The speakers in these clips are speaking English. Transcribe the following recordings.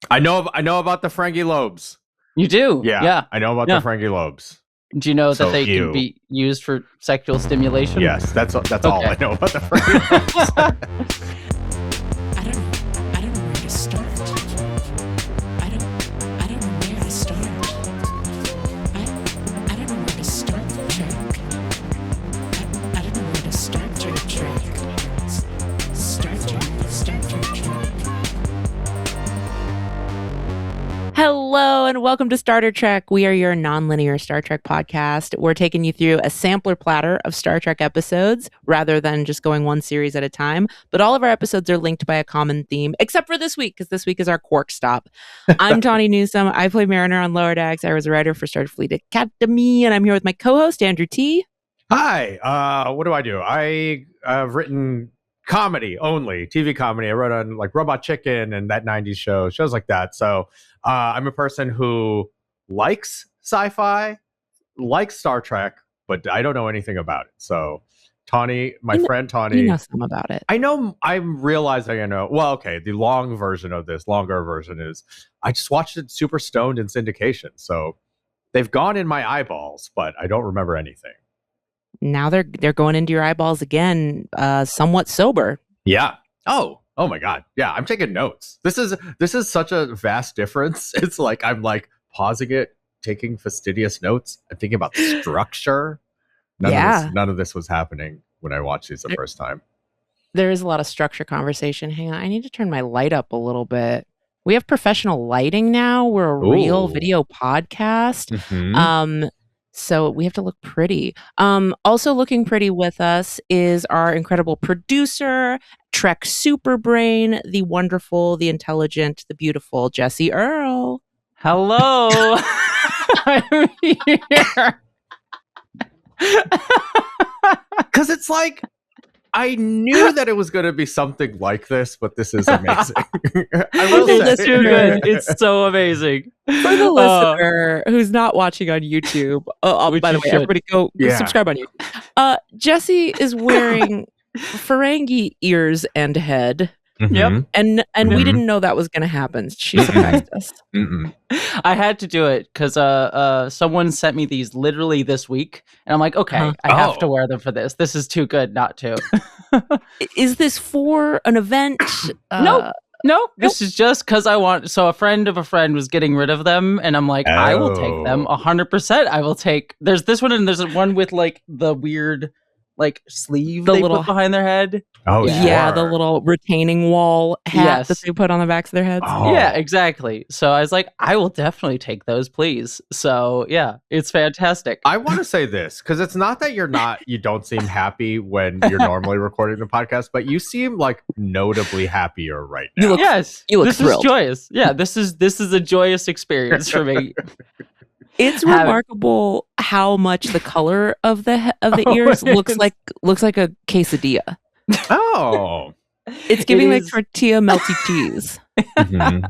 I know about the Ferengi lobes. You do? Yeah. I know about the Ferengi lobes. Do you know that they can be used for sexual stimulation? Yes, that's all I know about the Ferengi lobes. I don't know where to start. I don't know where to start. I don't know where to start the track. I don't know where to start your track. Start your track. Hello and welcome to Starter Trek. We are your non-linear Star Trek podcast. We're taking you through a sampler platter of Star Trek episodes rather than just going one series at a time. But all of our episodes are linked by a common theme, except for this week, because this week is our Quarkstop. I'm Tawny Newsome. I play Mariner on Lower Decks. I was a writer for Starfleet Academy, and I'm here with my co-host, Andrew T. Hi. What do? I've written comedy only, TV comedy. I wrote on like Robot Chicken and that 90s shows like that. So I'm a person who likes sci-fi, likes Star Trek, but I don't know anything about it. So Tawny, friend Tawny. You know some about it. I'm realizing I know. Well, okay, the longer version is I just watched it super stoned in syndication. So they've gone in my eyeballs, but I don't remember anything. Now they're going into your eyeballs again, somewhat sober. Yeah. Oh my God. Yeah, I'm taking notes. This is such a vast difference. It's like I'm like pausing it, taking fastidious notes. I'm thinking about structure. None of this was happening when I watched these the first time. There is a lot of structure conversation. Hang on, I need to turn my light up a little bit. We have professional lighting now. We're a real video podcast. Mm-hmm. So we have to look pretty. Also looking pretty with us is our incredible producer, Trek Superbrain, the wonderful, the intelligent, the beautiful Jessie Earl. Hello. I'm here. Because it's like, I knew that it was going to be something like this, but this is amazing. I will say. It's too good. It's so amazing. For the listener who's not watching on YouTube, by the way, everybody go subscribe on YouTube. Jessie is wearing Ferengi ears and head. Mm-hmm. Yep. And we didn't know that was going to happen. She surprised us. Mm-mm. I had to do it because someone sent me these literally this week. And I'm like, okay, I have to wear them for this. This is too good not to. Is this for an event? No, this is just because I want. So a friend of a friend was getting rid of them, and I'm like, I will take them 100%. I will take. There's this one, and there's one with like the weird like sleeve they put behind their head. Oh yeah, the little retaining wall hat that they put on the backs of their heads. Oh. Yeah, exactly. So I was like, I will definitely take those, please. So yeah, it's fantastic. I want to say this because it's not that you don't seem happy when you're normally recording the podcast, but you seem like notably happier right now. You look this thrilled. Is joyous. Yeah, this is a joyous experience for me. It's remarkable how much the color of the ears looks like a quesadilla. Oh, it's giving like tortilla melty cheese. Mm-hmm.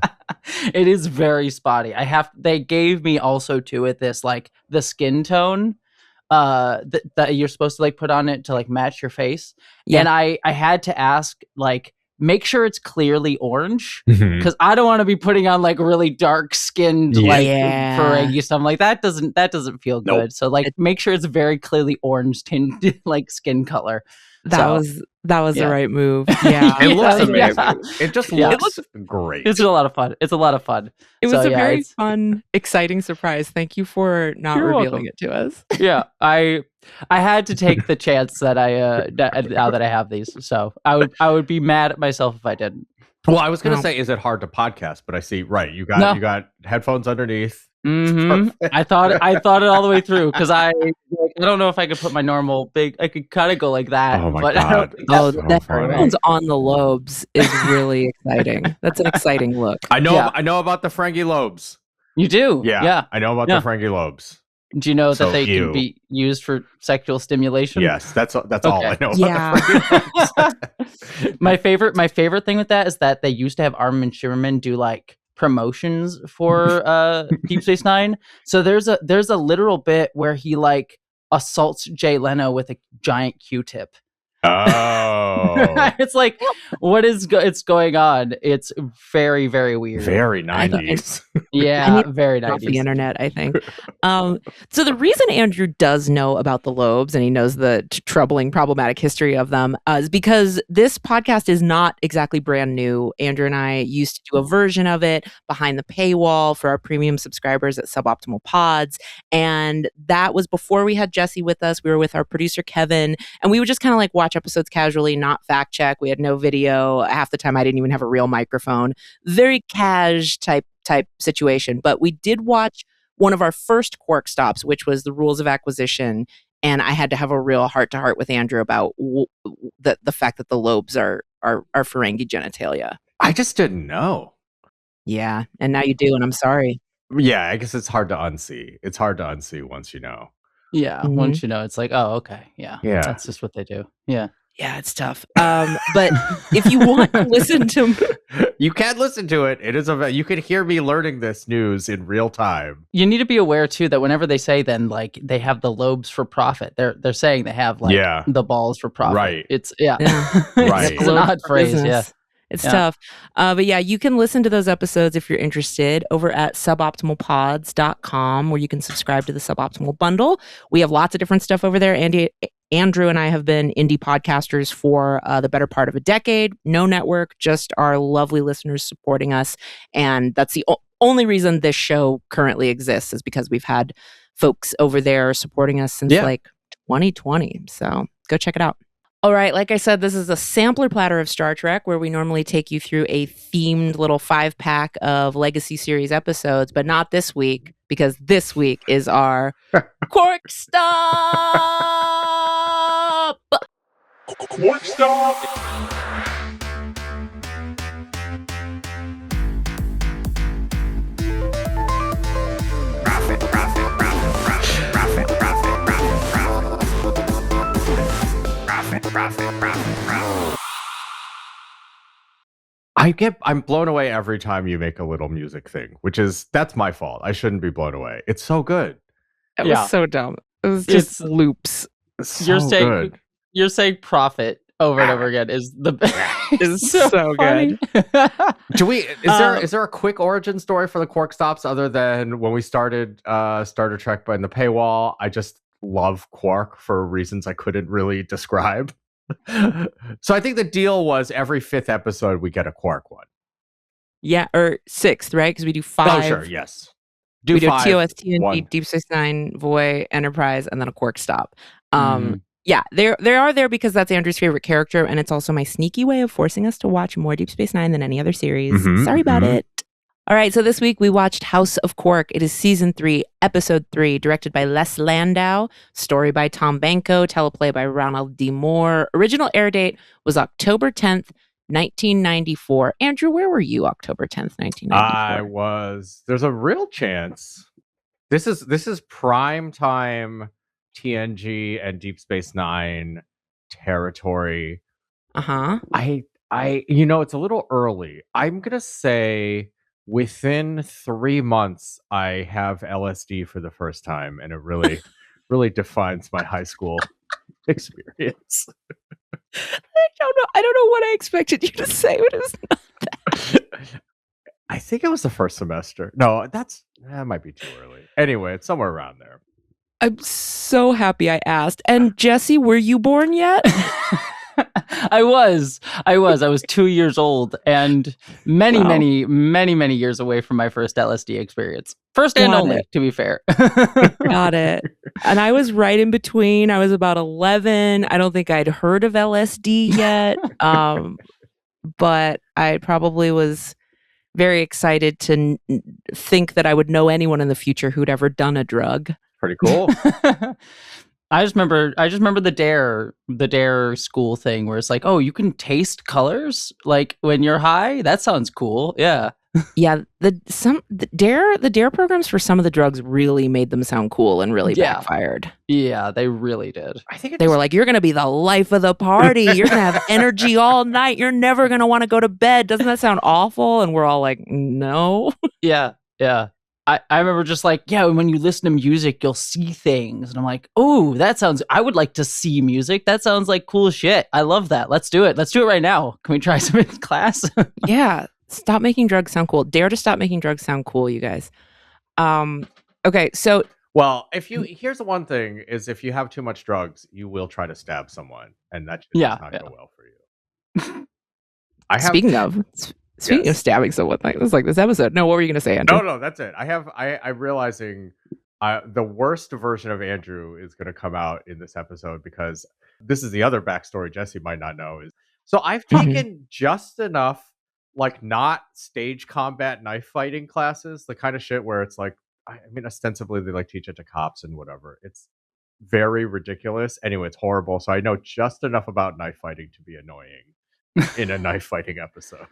It is very spotty. They gave me also too with this like the skin tone that you're supposed to like put on it to like match your face. Yeah. And I had to ask like, make sure it's clearly orange because I don't want to be putting on like really dark skinned like Ferengi stuff like that doesn't feel good. Nope. So like make sure it's very clearly orange tinted like skin color. That was the right move. Yeah. It looks amazing. It just looks great. It's a lot of fun. It was a very fun, exciting surprise. Thank you for not revealing it to us. Yeah. I had to take the chance that now that I have these. So I would be mad at myself if I didn't. Well, I was going to say, is it hard to podcast? But I see, right. You got headphones underneath. Mm-hmm. I thought it all the way through because I don't know if I could put my normal big. I could kind of go like that. Oh my God! That headphones on the lobes is really exciting. That's an exciting look. I know about the Ferengi lobes. You do? Yeah. I know about the Ferengi lobes. Do you know that they can be used for sexual stimulation? Yes, that's all I know. My favorite thing with that is that they used to have Armin Shimmerman do like promotions for Deep Space Nine. So there's a literal bit where he like assaults Jay Leno with a giant Q-tip. Oh, It's like, what is it's going on? It's very, very weird. very I 90s. Yeah, need very off the 90s. internet, I think. So the reason Andrew does know about the lobes and he knows the troubling, problematic history of them is because this podcast is not exactly brand new. Andrew and I used to do a version of it behind the paywall for our premium subscribers at Suboptimal Pods. And that was before we had Jessie with us. We were with our producer, Kevin, and we would just kind of like watch episodes casually, not fact check. We had no video. Half the time I didn't even have a real microphone. Very cash type situation. But we did watch one of our first Quark stops, which was the Rules of Acquisition. And I had to have a real heart-to-heart with Andrew about the fact that the lobes are Ferengi genitalia. I just didn't know. Yeah, and now you do, and I'm sorry. Yeah, I guess it's hard to unsee. It's hard to unsee once you know. Yeah, Mhm. once you know, it's like, oh, okay, yeah, Yeah. that's just what they do. Yeah. Yeah, it's tough. But if you want to listen to You can listen to it. It is you can hear me learning this news in real time. You need to be aware too that whenever they say then like they have the lobes for profit, they're saying they have like Yeah. the balls for profit. Right. It's Yeah. Right. It's an odd phrase. Yeah. business. It's Yeah. tough. But yeah, you can listen to those episodes if you're interested over at suboptimalpods.com, where you can subscribe to the Suboptimal Bundle. We have lots of different stuff over there. Andrew and I have been indie podcasters for the better part of a decade. No network, just our lovely listeners supporting us. And that's the only reason this show currently exists, is because we've had folks over there supporting us since like 2020. So go check it out. All right, like I said, this is a sampler platter of Star Trek, where we normally take you through a themed little 5-pack of Legacy Series episodes, but not this week, because this week is our Quarkstop! I'm blown away every time you make a little music thing, that's my fault. I shouldn't be blown away. It's so good. It Yeah. was so dumb. It was just loops. It's so You're saying profit over and over again is the It's so funny. Is there a quick origin story for the Quark stops other than when we started Starter Trek behind the paywall? I just love Quark for reasons I couldn't really describe. So I think the deal was every 5th episode we get a Quark one. Yeah, or 6th, right? Because we do 5. Oh, sure, yes. We do 5, TOS, TNG, 1. Deep Space Nine, Voy, Enterprise, and then a Quark stop. Yeah, they are there because that's Andrew's favorite character, and it's also my sneaky way of forcing us to watch more Deep Space Nine than any other series. Mhm, Sorry about mhm. it. All right, so this week we watched House of Quark. It is season 3, episode 3, directed by Les Landau, story by Tom Banco, teleplay by Ronald D. Moore. Original air date was October 10th, 1994. Andrew, where were you October 10th, 1994? There's a real chance. This is prime time TNG and Deep Space Nine territory. Uh-huh. I it's a little early. I'm gonna say within 3 months I have LSD for the first time, and it really really defines my high school experience. I don't know what I expected you to say, but it was not that. I think it was the first semester. No, that might be too early. Anyway, it's somewhere around there. I'm so happy I asked. And Jessie, were you born yet? I was 2 years old and many, Wow. many years away from my first LSD experience. First and Got only, it. to be fair. Got it. And I was right in between. I was about 11. I don't think I'd heard of LSD yet. But I probably was very excited to think that I would know anyone in the future who'd ever done a drug. Pretty cool. I just remember the Dare school thing where it's like, oh, you can taste colors like when you're high. That sounds cool. Yeah. Yeah, the Dare programs for some of the drugs really made them sound cool and really Yeah. backfired. Yeah, they really did. I think They were like, "You're going to be the life of the party. You're going to have energy all night. You're never going to want to go to bed. Doesn't that sound awful?" And we're all like, "No." Yeah. Yeah. I remember just like, yeah, when you listen to music, you'll see things. And I'm like, oh, I would like to see music. That sounds like cool shit. I love that. Let's do it. Let's do it right now. Can we try some in class? Yeah. Stop making drugs sound cool. Dare to stop making drugs sound cool, you guys. Okay, so Well, here's the one thing is if you have too much drugs, you will try to stab someone, and that just does not go well for you. speaking of Yes. stabbing someone, like this episode. No, what were you gonna say, Andrew? No, that's it. I'm realizing the worst version of Andrew is going to come out in this episode because this is the other backstory Jessie might not know. So I've taken just enough, like, not stage combat knife fighting classes, the kind of shit where it's like, I mean, ostensibly they like teach it to cops and whatever. It's very ridiculous. Anyway, it's horrible. So I know just enough about knife fighting to be annoying in a knife fighting episode.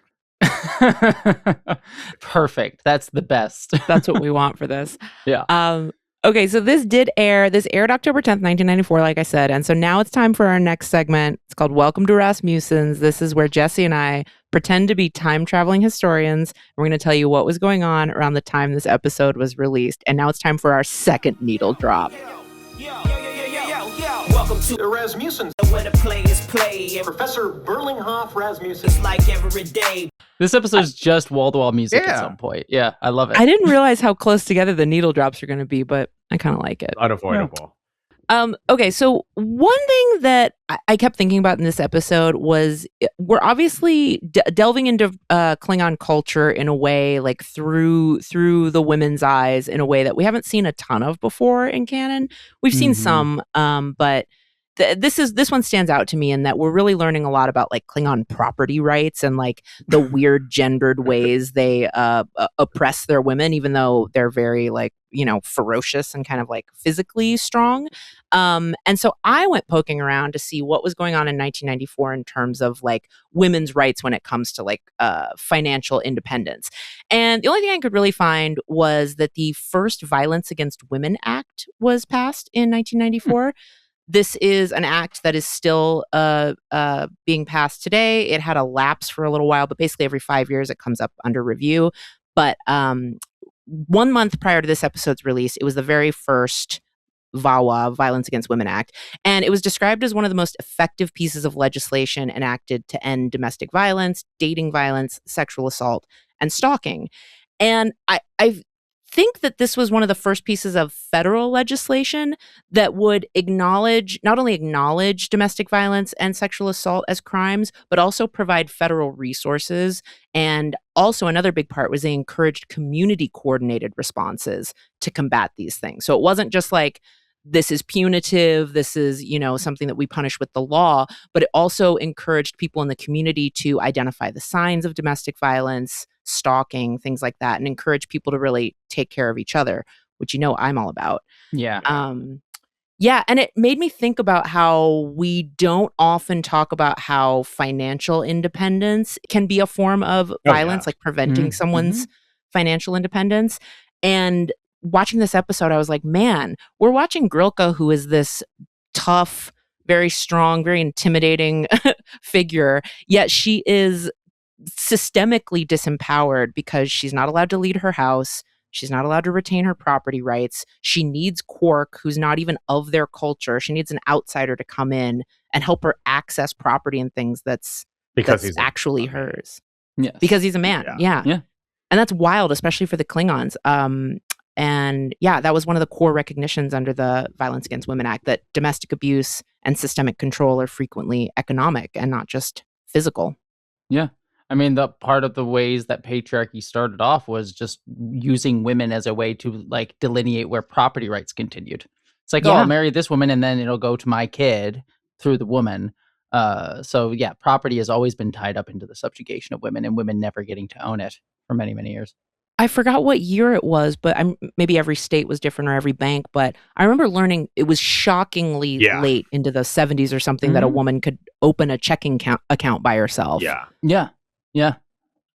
Perfect. That's the best. That's what we want for this. Yeah. Okay, so this did air. This aired October 10th, 1994, like I said. And so now it's time for our next segment. It's called Welcome to Rasmussen's. This is where Jessie and I pretend to be time-traveling historians. We're going to tell you what was going on around the time this episode was released. And now it's time for our second needle drop. Welcome to the Rasmussen, where the players play. Professor Berlinghoff Rasmussen. It's like every day. This episode is just wall-to-wall music at some point. Yeah, I love it. I didn't realize how close together the needle drops are going to be, but I kind of like it. Unavoidable. Okay, so one thing that I kept thinking about in this episode was we're obviously delving into Klingon culture in a way, like through the women's eyes, in a way that we haven't seen a ton of before in canon. We've seen some, but this one stands out to me in that we're really learning a lot about like Klingon property rights and like the weird gendered ways they oppress their women, even though they're very like, ferocious and kind of like physically strong. And so I went poking around to see what was going on in 1994 in terms of like women's rights when it comes to like financial independence. And the only thing I could really find was that the first Violence Against Women Act was passed in 1994. This is an act that is still being passed today. It had a lapse for a little while, but basically every 5 years it comes up under review. But 1 month prior to this episode's release, it was the very first VAWA, Violence Against Women Act. And it was described as one of the most effective pieces of legislation enacted to end domestic violence, dating violence, sexual assault, and stalking. And I think that this was one of the first pieces of federal legislation that would not only acknowledge domestic violence and sexual assault as crimes, but also provide federal resources. And also another big part was they encouraged community coordinated responses to combat these things. So it wasn't just like, this is punitive, this is, something that we punish with the law, but it also encouraged people in the community to identify the signs of domestic violence, stalking, things like that, and encourage people to really take care of each other, which I'm all about. Yeah. Yeah, and it made me think about how we don't often talk about how financial independence can be a form of violence, like preventing someone's financial independence. And watching this episode, I was like, man, we're watching Grilka, who is this tough, very strong, very intimidating figure, yet she is systemically disempowered because she's not allowed to lead her house. She's not allowed to retain her property rights. She needs Quark, who's not even of their culture. She needs an outsider to come in and help her access property and things that's he's actually hers. Yes. Because he's a man. Yeah. And that's wild, especially for the Klingons. And yeah, that was one of the core recognitions under the Violence Against Women Act, that domestic abuse and systemic control are frequently economic and not just physical. Yeah. I mean, the part of the ways that patriarchy started off was just using women as a way to like delineate where property rights continued. It's like, I'll marry this woman and then it'll go to my kid through the woman. So yeah, property has always been tied up into the subjugation of women and women never getting to own it for many, many years. I forgot what year it was, but maybe every state was different or every bank. But I remember learning it was shockingly late into the 70s or something that a woman could open a checking account by herself. Yeah.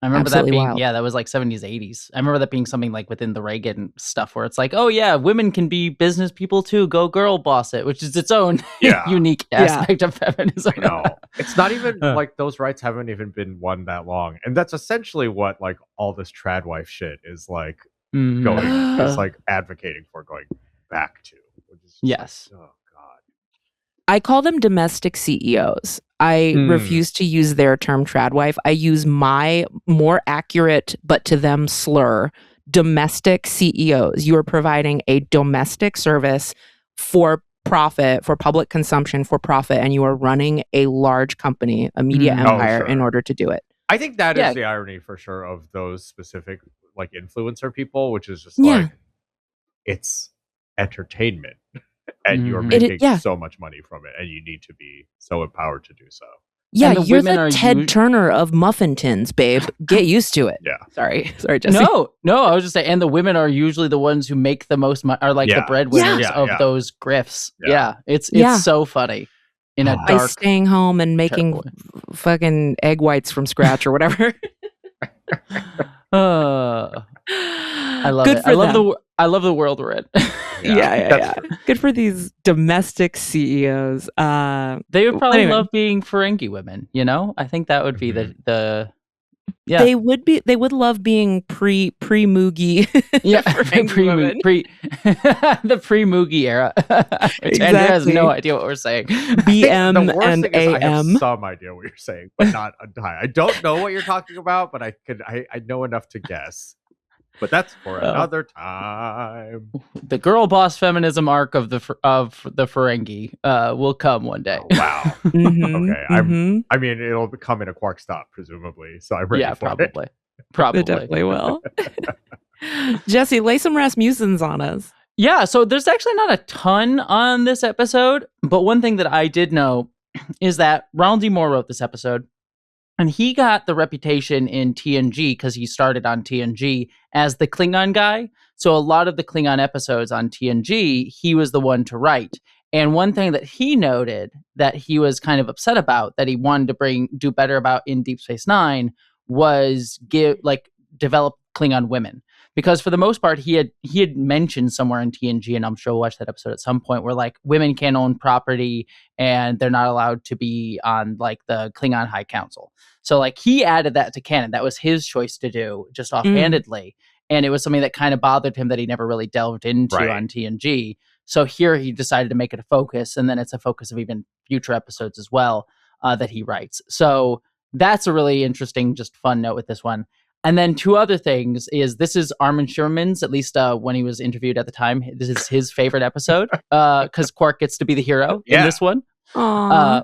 I remember Absolutely that being, wild. that was like 70s, 80s. I remember that being something like within the Reagan stuff where it's like, oh yeah, women can be business people too. Go girl boss it, which is its own unique aspect of feminism. I know. It's not even like those rights haven't even been won that long. And that's essentially what like all this trad wife shit is like going, just Uh, like advocating for going back to. Which is just Yes. like, oh God. I call them domestic CEOs. I refuse to use their term tradwife. I use my more accurate, but to them slur, domestic CEOs. You are providing a domestic service for profit, for public consumption, for profit, and you are running a large company, a media Mm. empire in sure. order to do it. I think that is Yeah. the irony for sure of those specific like influencer people, which is just Yeah. like it's entertainment and you're Mhm. It making yeah. so much money from it and you need to be so empowered to do so. Yeah, the you're women the are Ted Turner of muffin tins, babe. Get used to it. Yeah. Sorry, Jesse. No, I was just saying, and the women are usually the ones who make the most money, are like the Yeah. breadwinners Yeah, of yeah. those grifts. Yeah. Yeah, it's Yeah. so funny in a By dark, staying home and making terrible way. fucking egg whites from scratch or whatever. I love Good it. for them. I love the world we're in. Yeah. Good for these domestic CEOs. They would probably Anyway. love being Ferengi women. You know, I think that would be the yeah. They would love being pre Moogie. Yeah, Ferengi women. the pre Moogie era, which Andrew has Exactly. no idea what we're saying. BM The worst and thing is I have AM. some idea what you're saying, but not a high. I don't know what you're talking about, but I know enough to guess. But that's for another time. The girl boss feminism arc of the Ferengi will come one day. Oh, wow. Mhm, Okay. mhm. I mean, it'll come in a Quarkstop, presumably. So I'm ready Yeah, for it. probably. It definitely will. Jesse, lay some Rasmussens on us. Yeah, so there's actually not a ton on this episode, but one thing that I did know is that Ronald D. Moore wrote this episode, and he got the reputation in TNG because he started on TNG as the Klingon guy. So a lot of the Klingon episodes on TNG, he was the one to write. And one thing that he noted that he was kind of upset about, that he wanted to do better about in Deep Space Nine, was develop Klingon women. Because for the most part, he had mentioned somewhere in TNG, and I'm sure we'll watch that episode at some point, where like women can't own property and they're not allowed to be on like the Klingon High Council. So like he added that to canon. That was his choice to do just offhandedly. And it was something that kind of bothered him that he never really delved into on TNG. So here he decided to make it a focus, and then it's a focus of even future episodes as well that he writes. So that's a really interesting, just fun note with this one. And then two other things is this is Armin Sherman's, at least when he was interviewed at the time, this is his favorite episode because Quark gets to be the hero in this one,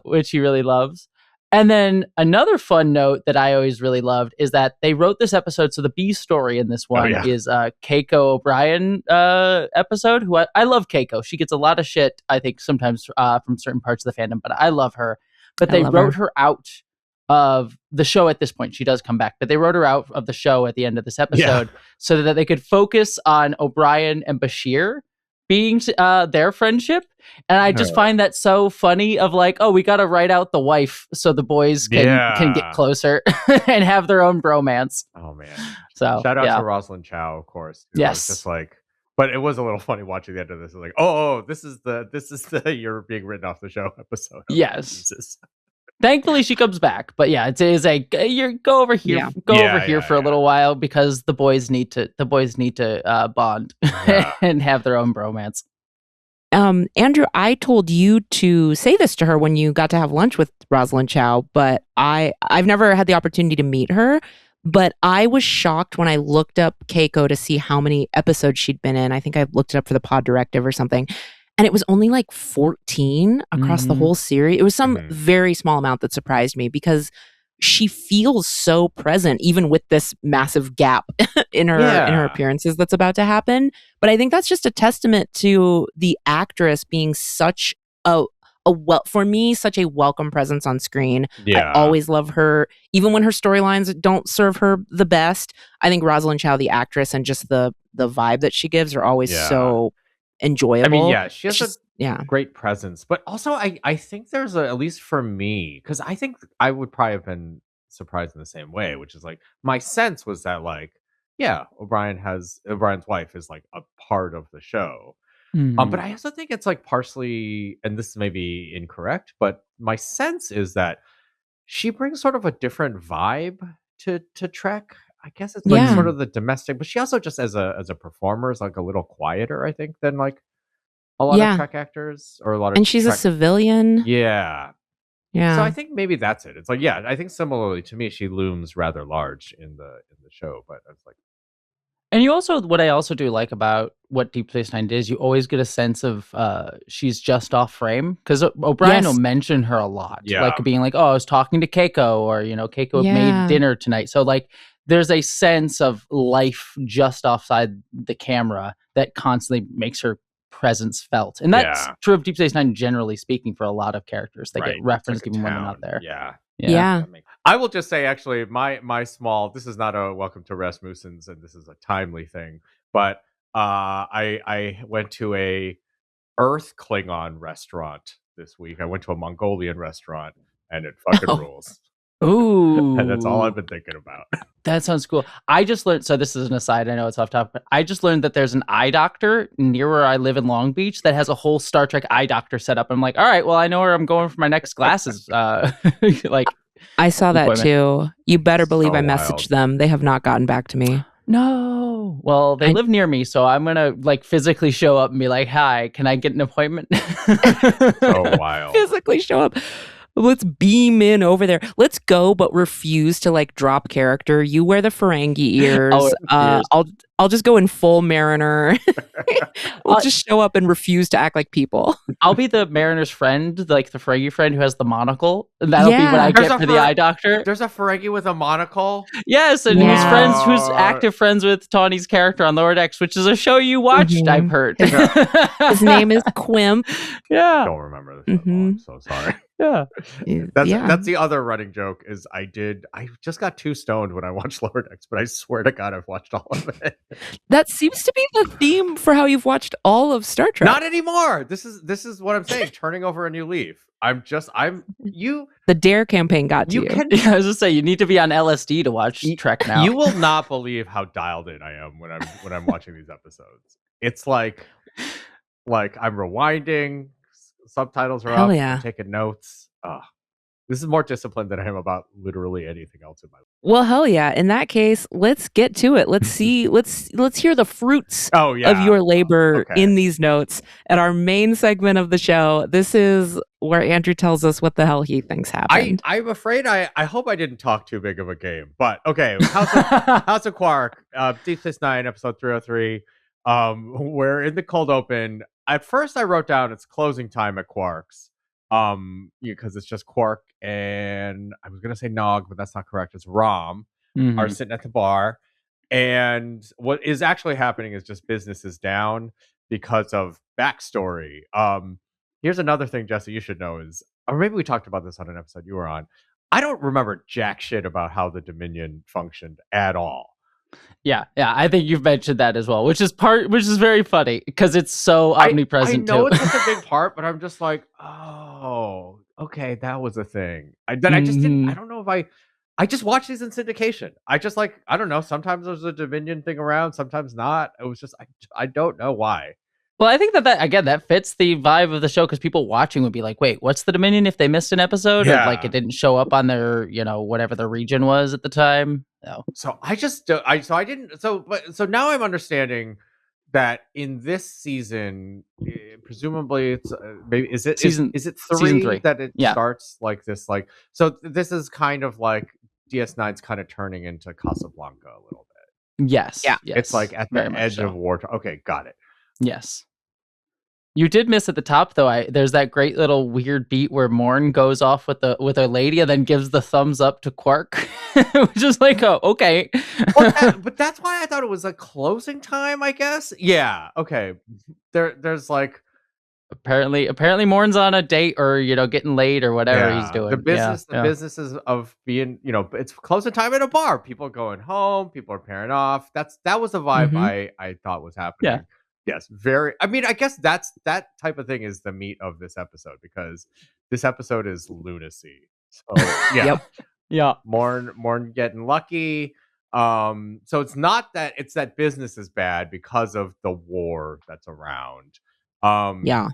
which he really loves. And then another fun note that I always really loved is that they wrote this episode. So the B story in this one is Keiko O'Brien episode, who I love Keiko. She gets a lot of shit, I think, sometimes from certain parts of the fandom, but I love her. But they wrote her out of the show at this point. She does come back, but they wrote her out of the show at the end of this episode so that they could focus on O'Brien and Bashir being their friendship. And I just find that so funny of like, oh, we got to write out the wife so the boys can get closer and have their own bromance. Oh man. So shout out to Rosalind Chow, of course. Yes. Just like, but it was a little funny watching the end of this. Like, oh, this is the you're being written off the show episode. Yes. Jesus. Thankfully, she comes back, but yeah, it is go over here, for a little while because the boys need to bond and have their own bromance. Andrew, I told you to say this to her when you got to have lunch with Rosalind Chow, but I've never had the opportunity to meet her. But I was shocked when I looked up Keiko to see how many episodes she'd been in. I think I looked it up for the Pod Directive or something. And it was only like 14 across the whole series. It was some very small amount that surprised me because she feels so present, even with this massive gap in her appearances that's about to happen. But I think that's just a testament to the actress being such for me, such a welcome presence on screen. I always love her, even when her storylines don't serve her the best. I think Rosalind Chow, the actress, and just the vibe that she gives are always so enjoyable. I mean, she has a great presence, but also I think there's at least for me, because I think I would probably have been surprised in the same way, which is like my sense was that like O'Brien's wife is like a part of the show. But I also think it's like partially, and this may be incorrect, but my sense is that she brings sort of a different vibe to Trek. I guess it's like Yeah. sort of the domestic, but she also just as a performer is like a little quieter, I think, than like a lot of Yeah. Trek actors or a lot of And she's a Trek. civilian. Yeah. Yeah. So I think maybe that's it. It's like, yeah, I think similarly to me, she looms rather large in the show, but it's like, And you also, what I also do like about what Deep Space Nine did is you always get a sense of she's just off frame, because O'Brien will Yes. mention her a lot, Yeah. like being like, "Oh, I was talking to Keiko," or Keiko Yeah. made dinner tonight. So like, there's a sense of life just offside the camera that constantly makes her presence felt, and that's Yeah. true of Deep Space Nine generally speaking for a lot of characters. They right, get it's referenced like a even when they're not town. there. Yeah. Yeah. I will just say, actually, my small. This is not a welcome to Rasmussen's, and this is a timely thing. But I went to a Earth Klingon restaurant this week. I went to a Mongolian restaurant, and it fucking Oh. rules. Ooh, And that's all I've been thinking about. That sounds cool. I just learned, so this is an aside, I know it's off topic, but I just learned that there's an eye doctor near where I live in Long Beach that has a whole Star Trek eye doctor set up. I'm like, all right, well, I know where I'm going for my next glasses. Like, I saw that appointment. too. You better believe So I messaged wild. them. They have not gotten back to me. no. Well, they I- live near me, so I'm going to like physically show up and be like, hi, can I get an appointment? So wild. Physically show up. Let's beam in over there. Let's go, but refuse to like drop character. You wear the Ferengi ears. I'll wear the ears. I'll just go in full Mariner. We'll just show up and refuse to act like people. I'll be the Mariner's friend, like the Ferengi friend who has the monocle. And that'll be what Yeah. I There's get a for the eye doctor. There's a Ferengi with a monocle. Yes, and Yeah. who's active friends with Tawny's character on Lower Decks, which is a show you watched, Mhm. I've heard. His name is Quimp. Yeah. Don't remember this. Mhm. I'm so sorry. Yeah. That's the other running joke. Is I just got too stoned when I watched Lower Decks, but I swear to God I've watched all of it. That seems to be the theme for how you've watched all of Star Trek. Not anymore. This is what I'm saying. Turning over a new leaf. You The Dare campaign got to you. can Yeah, I was just saying, you need to be on LSD to watch Trek now. you will not believe how dialed in I am when I'm watching these episodes. It's like I'm rewinding, subtitles are Hell up, yeah. I'm taking notes. This is more disciplined than I am about literally anything else in my life. Well, hell yeah. In that case, let's get to it. Let's see. Let's hear the fruits Oh yeah. of your labor Okay. in these notes at our main segment of the show. This is where Andrew tells us what the hell he thinks happened. I'm afraid I hope I didn't talk too big of a game. But okay, House of Quark, Deep Space Nine, episode 303. We're in the cold open. At first I wrote down it's closing time at Quark's. Because it's just Quark and I was gonna say Nog, but that's not correct. It's Rom Mhm. are sitting at the bar, and what is actually happening is just business is down because of backstory. Here's another thing, Jesse, you should know is, or maybe we talked about this on an episode you were on. I don't remember jack shit about how the Dominion functioned at all. Yeah, I think you've mentioned that as well, which is very funny because it's so omnipresent I know too. it's such a big part, but I'm just like, oh, okay, that was a thing. I just didn't. I don't know if I just watch these in syndication. I just like, I don't know. Sometimes there's a Dominion thing around, sometimes not. It was just I don't know why. Well, I think that again, that fits the vibe of the show because people watching would be like, wait, what's the Dominion if they missed an episode? Or Yeah. like it didn't show up on their, whatever the region was at the time. No. So I just I didn't. So now I'm understanding that in this season, presumably it's maybe is it Season 3 that it Yeah. starts like this, like, so this is kind of like DS9's kind of turning into Casablanca a little bit. Yes. Yeah. Yes, It's like at very the much edge so. of war. Okay, got it. Yes. You did miss at the top though. There's that great little weird beat where Morn goes off with her lady and then gives the thumbs up to Quark, which is like, oh, okay. But that's why I thought it was a closing time, I guess. Yeah. Okay. There's like apparently Morn's on a date or getting laid or whatever he's doing. the business. Yeah. Businesses of being, it's closing time at a bar. People are going home. People are pairing off. That was the vibe Mhm. I thought was happening. Yeah. Yes. Very. I mean, I guess that type of thing is the meat of this episode, because this episode is lunacy. So yeah. Yep. Yeah. Morn getting lucky. So it's not that it's that business is bad because of the war that's around. Yeah.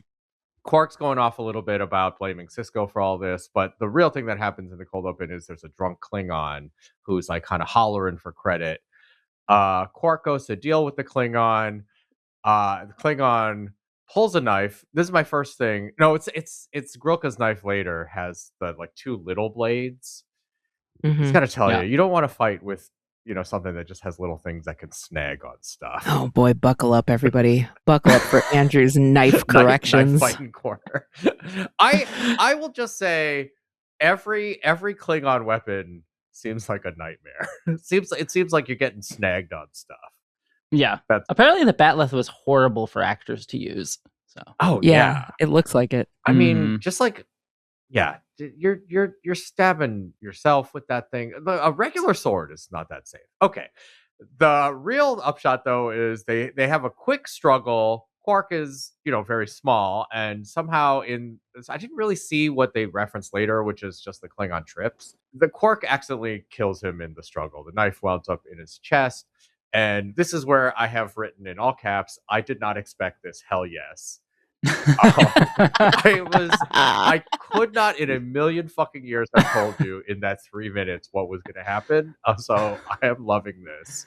Quark's going off a little bit about blaming Cisco for all this, but the real thing that happens in the cold open is there's a drunk Klingon who's like kind of hollering for credit. Quark goes to deal with the Klingon. The Klingon pulls a knife. This is my first thing. No, it's Grilka's knife later has the like two little blades. It's Mhm. gotta tell Yeah. you don't want to fight with something that just has little things that can snag on stuff. Oh boy, buckle up, everybody! Buckle up for Andrew's knife corrections. Knife fighting corner. I will just say every Klingon weapon seems like a nightmare. It seems like you're getting snagged on stuff. Yeah. That's Apparently the Batleth was horrible for actors to use. So oh yeah, it looks like it. I mean, Mhm. just like you're stabbing yourself with that thing. A regular sword is not that safe. Okay. The real upshot though is they have a quick struggle. Quark is, very small, and somehow I didn't really see what they referenced later, which is just the Klingon trips. The Quark accidentally kills him in the struggle. The knife wounds up in his chest, and this is where I have written in all caps, I did not expect this. Hell yes. I could not in a million fucking years have told you in that 3 minutes what was going to happen. So I am loving this.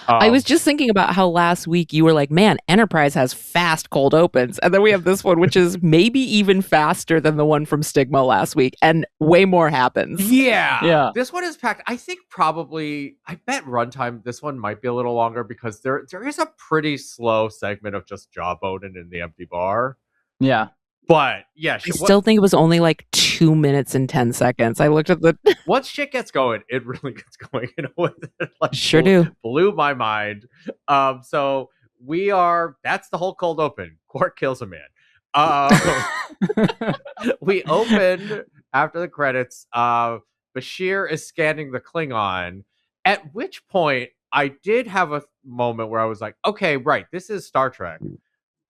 I was just thinking about how last week you were like, man, Enterprise has fast cold opens. And then we have this one, which is maybe even faster than the one from Stigma last week. And way more happens. Yeah. Yeah. This one is packed. I think I bet runtime, this one might be a little longer because there is a pretty slow segment of just jawboning in the empty bar. Yeah. But yeah, I still think it was only like 2 minutes and 10 seconds. I looked at the. once shit gets going, it really gets going in a way that like Sure do. blew my mind. So that's the whole cold open. Quark kills a man. We open after the credits. Bashir is scanning the Klingon, at which point I did have a moment where I was like, okay, right, this is Star Trek,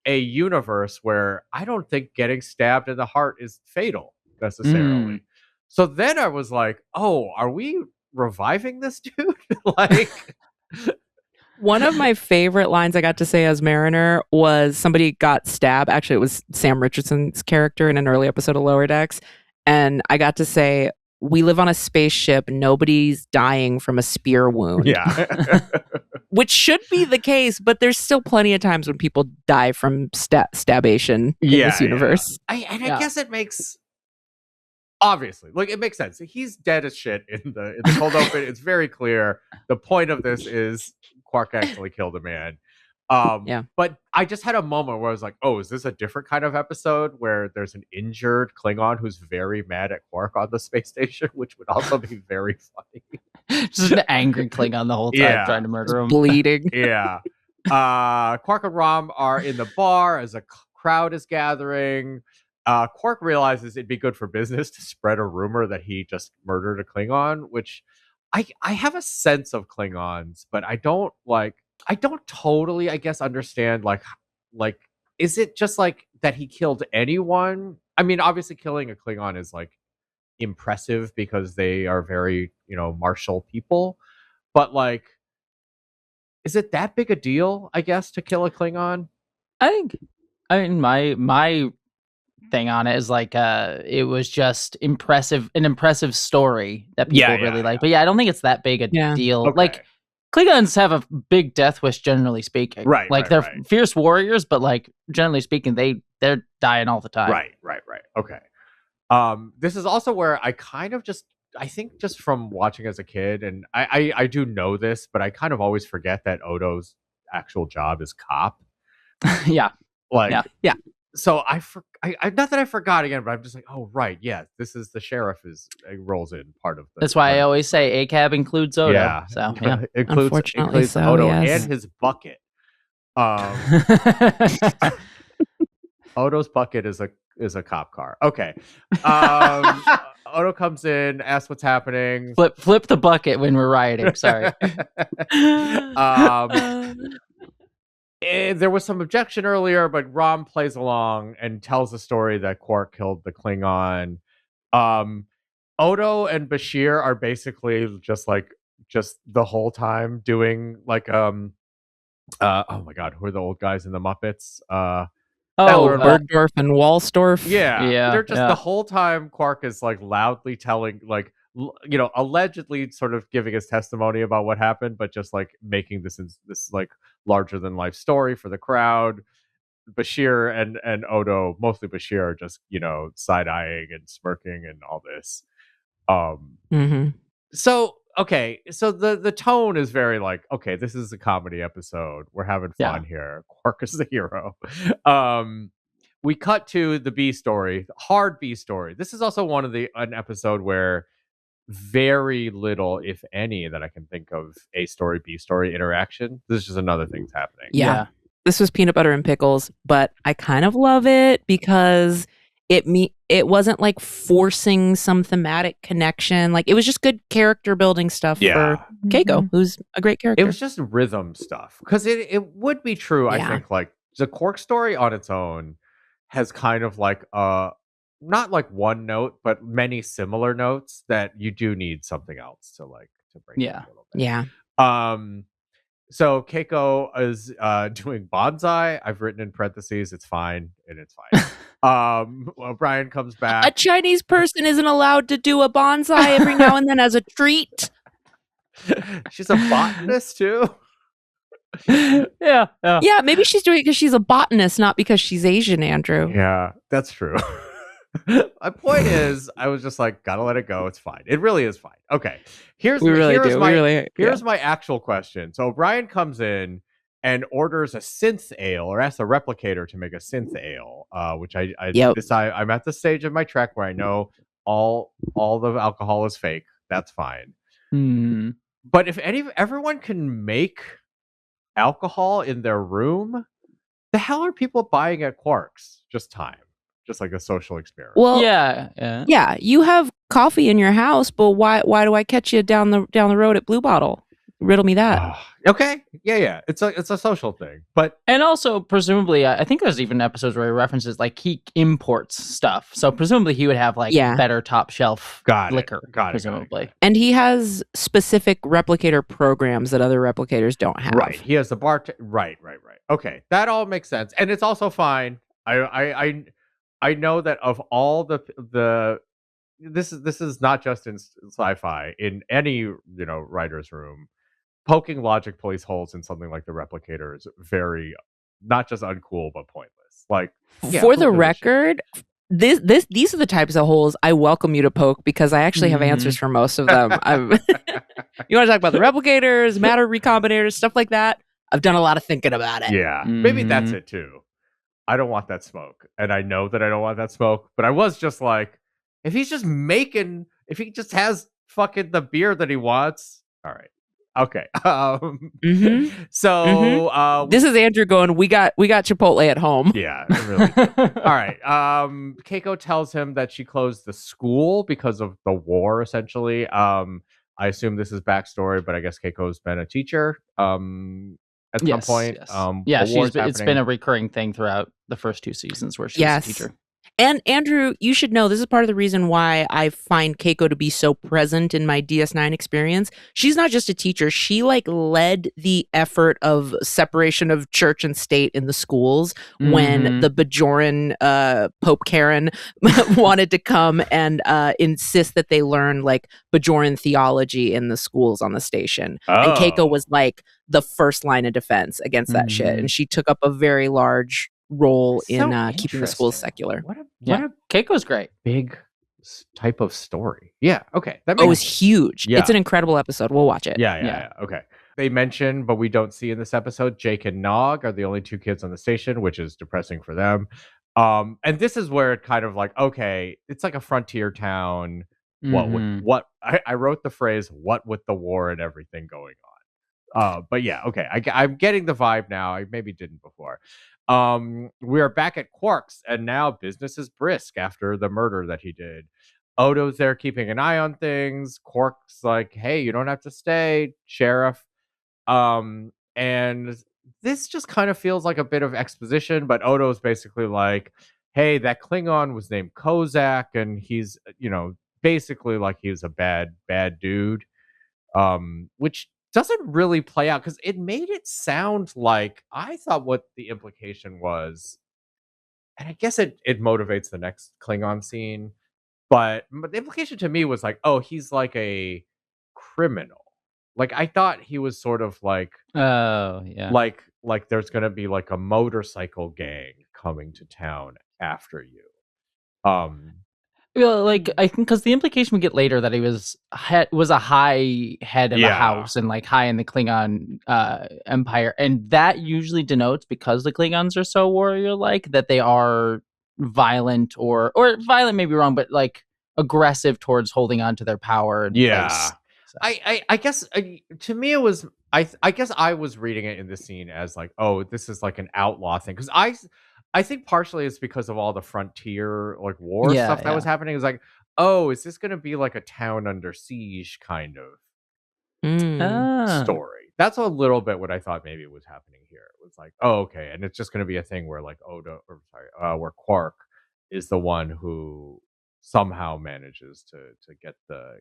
a universe where I don't think getting stabbed in the heart is fatal necessarily. So then I was like, oh, are we reviving this dude? Like, One of my favorite lines I got to say as Mariner was somebody got stabbed. Actually, it was Sam Richardson's character in an early episode of Lower Decks. And I got to say, we live on a spaceship. Nobody's dying from a spear wound. yeah. Which should be the case, but there's still plenty of times when people die from stabbation in Yeah, this universe. I Yeah. guess it makes obviously like it makes sense. He's dead as shit in the cold open. It's very clear. The point of this is Quark actually killed a man. Yeah. But I just had a moment where I was like, oh, is this a different kind of episode where there's an injured Klingon who's very mad at Quark on the space station, which would also be very funny. Just an angry Klingon the whole time Yeah. trying to murder him. Bleeding. Yeah. Quark and Rom are in the bar as a crowd is gathering. Quark realizes it'd be good for business to spread a rumor that he just murdered a Klingon, which I have a sense of Klingons, but I don't totally, I guess, understand like is it just like that he killed anyone? I mean, obviously killing a Klingon is like impressive because they are very, martial people, but like is it that big a deal, I guess, to kill a Klingon? I mean my thing on it is like it was just an impressive story that people Yeah, really yeah, like. But yeah, I don't think it's that big a Yeah. deal. Okay. Like Klingons have a big death wish, generally speaking. Right, Like right, they're right. fierce warriors, but like generally speaking, they're dying all the time. Right. Okay. This is also where I kind of I think just from watching as a kid, and I do know this, but I kind of always forget that Odo's actual job is cop. Yeah. Like, Yeah. So I not that I forgot again, but I'm just like, oh right, yeah, this is the sheriff rolls in part of the. That's why I always say ACAB includes Odo. Yeah. So yeah. Unfortunately so, Odo yes. and his bucket. Odo's bucket is a cop car. Okay. Odo comes in, asks what's happening. Flip the bucket when we're rioting. Sorry. There was some objection earlier, but Rom plays along and tells the story that Quark killed the Klingon. Odo and Bashir are basically just the whole time doing like oh my god, who are the old guys in the Muppets? Oh, learn Bergdorf and Wallstorf. Yeah, they're just yeah. the whole time Quark is like loudly telling, like, allegedly sort of giving his testimony about what happened, but just like making this like larger than life story for the crowd. Bashir and Odo, mostly Bashir, are just side eyeing and smirking and all this. Mm-hmm. So okay, so the tone is very like, okay, this is a comedy episode. We're having fun here. Quark is the hero. We cut to the B story, hard B story. This is also an episode where very little, if any, that I can think of A story, B story interaction. This is just another thing's happening. Yeah. This was peanut butter and pickles, but I kind of love it because it wasn't like forcing some thematic connection. Like, it was just good character building stuff for Keiko, who's a great character. It was just rhythm stuff. Because it would be true, I think, like the Quark story on its own has kind of like not like one note, but many similar notes that you do need something else to break it a little bit. Yeah. So Keiko is doing bonsai. I've written in parentheses, it's fine, and it's fine. O'Brien comes back. A Chinese person isn't allowed to do a bonsai every now and then as a treat. She's a botanist too. Yeah. Yeah, maybe she's doing it because she's a botanist, not because she's Asian, Andrew. Yeah, that's true. My point is, I was just like, gotta let it go. It's fine. It really is fine. Okay. Here's my actual question. So O'Brien comes in and orders a synth ale, or asks a replicator to make a synth ale, which I decide I'm at the stage of my trek where I know all the alcohol is fake. That's fine. But if everyone can make alcohol in their room, the hell are people buying at Quark's? Just time. Just like a social experiment. Well, yeah. You have coffee in your house, but why do I catch you down the road at Blue Bottle? Riddle me that. Okay, yeah. It's a social thing, and also presumably, I think there's even episodes where he references like he imports stuff, so presumably he would have like better top shelf liquor, presumably. And he has specific replicator programs that other replicators don't have. Right. He has the bar. Right. Okay, that all makes sense, and it's also fine. I know that of all the this is not just in sci-fi, in any writer's room, poking logic police holes in something like the replicator is very not just uncool but pointless. Like, for the record, these are the types of holes I welcome you to poke, because I actually have answers for most of them. You want to talk about the replicators, matter recombinators, stuff like that? I've done a lot of thinking about it. Yeah, maybe that's it too. I don't want that smoke. And I know that I don't want that smoke, but I was just like, if he just has fucking the beer that he wants. All right. Okay. So this is Andrew going, we got Chipotle at home. Yeah, really. All right. Keiko tells him that she closed the school because of the war, essentially. I assume this is backstory, but I guess Keiko's been a teacher. At some point. Yes. It's been a recurring thing throughout the first 2 seasons where she's a teacher. And Andrew, you should know, this is part of the reason why I find Keiko to be so present in my DS9 experience. She's not just a teacher. She led the effort of separation of church and state in the schools when the Bajoran Pope Karen wanted to come and insist that they learn Bajoran theology in the schools on the station. And Keiko was the first line of defense against that shit. And she took up a very large role in keeping the schools secular. What a Keiko's great. Big type of story. Yeah. Okay. It was huge. Yeah. It's an incredible episode. We'll watch it. Yeah. Okay. They mention, but we don't see in this episode, Jake and Nog are the only 2 kids on the station, which is depressing for them. And this is where it kind of okay, it's like a frontier town. I wrote the phrase, what with the war and everything going on. But yeah, okay. I'm getting the vibe now. I maybe didn't before. We are back at Quark's, and now business is brisk after the murder that he did. Odo's there keeping an eye on things. Quark's like, hey, you don't have to stay, Sheriff. And this just kind of feels like a bit of exposition, but Odo's basically like, hey, that Klingon was named Kozak, and he's, basically he was a bad dude. Which doesn't really play out, because it made it sound like, I thought what the implication was and I guess it motivates the next Klingon scene. But the implication to me was like, oh, he's like a criminal. Like I thought he was sort of like Oh, yeah. like there's gonna be like a motorcycle gang coming to town after you. Well, like I think because the implication we get later that he was a high head of a Yeah. house and like high in the Klingon empire, and that usually denotes, because the Klingons are so warrior like, that they are violent or violent may be wrong, but like aggressive towards holding on to their power and Yeah. place. So, I guess to me it was I guess I was reading it in the scene as like, oh, this is like an outlaw thing, because I think partially it's because of all the frontier like war Yeah, stuff that was happening. It's like, oh, is this going to be like a town under siege kind of Mm. story? That's a little bit what I thought maybe was happening here. It was like, oh, okay, and it's just going to be a thing where like where Quark is the one who somehow manages to get the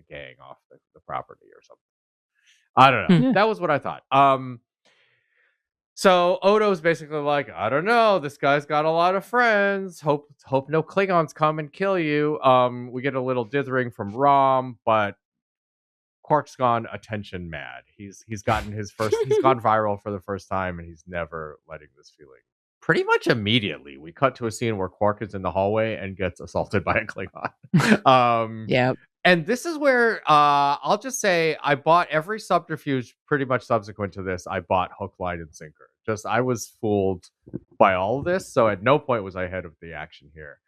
gang off the property or something. I don't know. Yeah. That was what I thought. So Odo's basically like, I don't know, this guy's got a lot of friends. Hope no Klingons come and kill you. We get a little dithering from Rom, but Quark's gone attention mad. He's gotten his first he's gone viral for the first time, and he's never letting this feeling. Pretty much immediately, we cut to a scene where Quark is in the hallway and gets assaulted by a Klingon. Yep. And this is where I'll just say I bought every subterfuge pretty much subsequent to this. I bought hook, line, and sinker. Just I was fooled by all of this, so at no point was I ahead of the action here.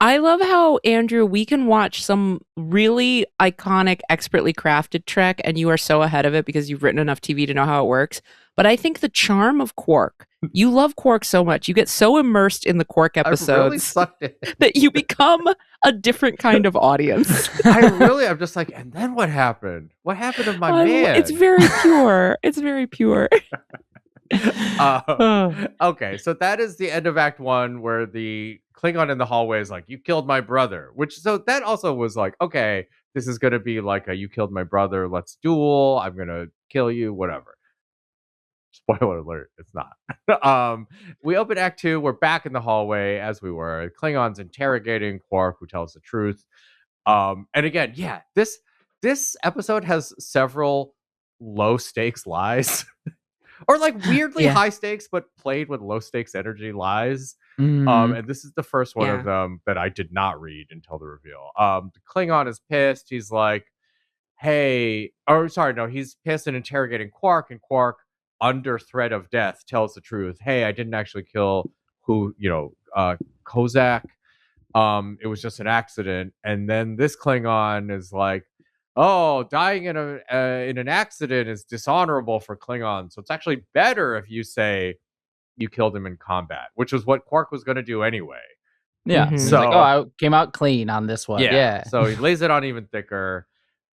I love how, Andrew, we can watch some really iconic, expertly crafted Trek, and you are so ahead of it because you've written enough TV to know how it works. But I think the charm of Quark, you love Quark so much, you get so immersed in the Quark I really episodes sucked it. that you become a different kind of audience. I'm just like, and then what happened? What happened to my man? It's very pure. It's very pure. Okay, so that is the end of Act 1, where the Klingon in the hallway is like, you killed my brother, so that also was like, okay, this is gonna be like a you killed my brother, let's duel, I'm gonna kill you, whatever. Spoiler alert, it's not. We open Act 2, we're back in the hallway as we were. Klingon's interrogating Quark, who tells the truth. And again, yeah, this episode has several low stakes lies. Or like weirdly high stakes, but played with low stakes energy lies. And this is the first one of them that I did not read until the reveal. The Klingon is pissed. He's like, hey, he's pissed and interrogating Quark, and Quark, under threat of death, tells the truth. Hey, I didn't actually kill Kozak. It was just an accident. And then this Klingon is like, oh, dying in an accident is dishonorable for Klingons. So it's actually better if you say you killed him in combat, which was what Quark was going to do anyway. Yeah. Mhm. He's So- like, oh, I came out clean on this one. Yeah. So he lays it on even thicker.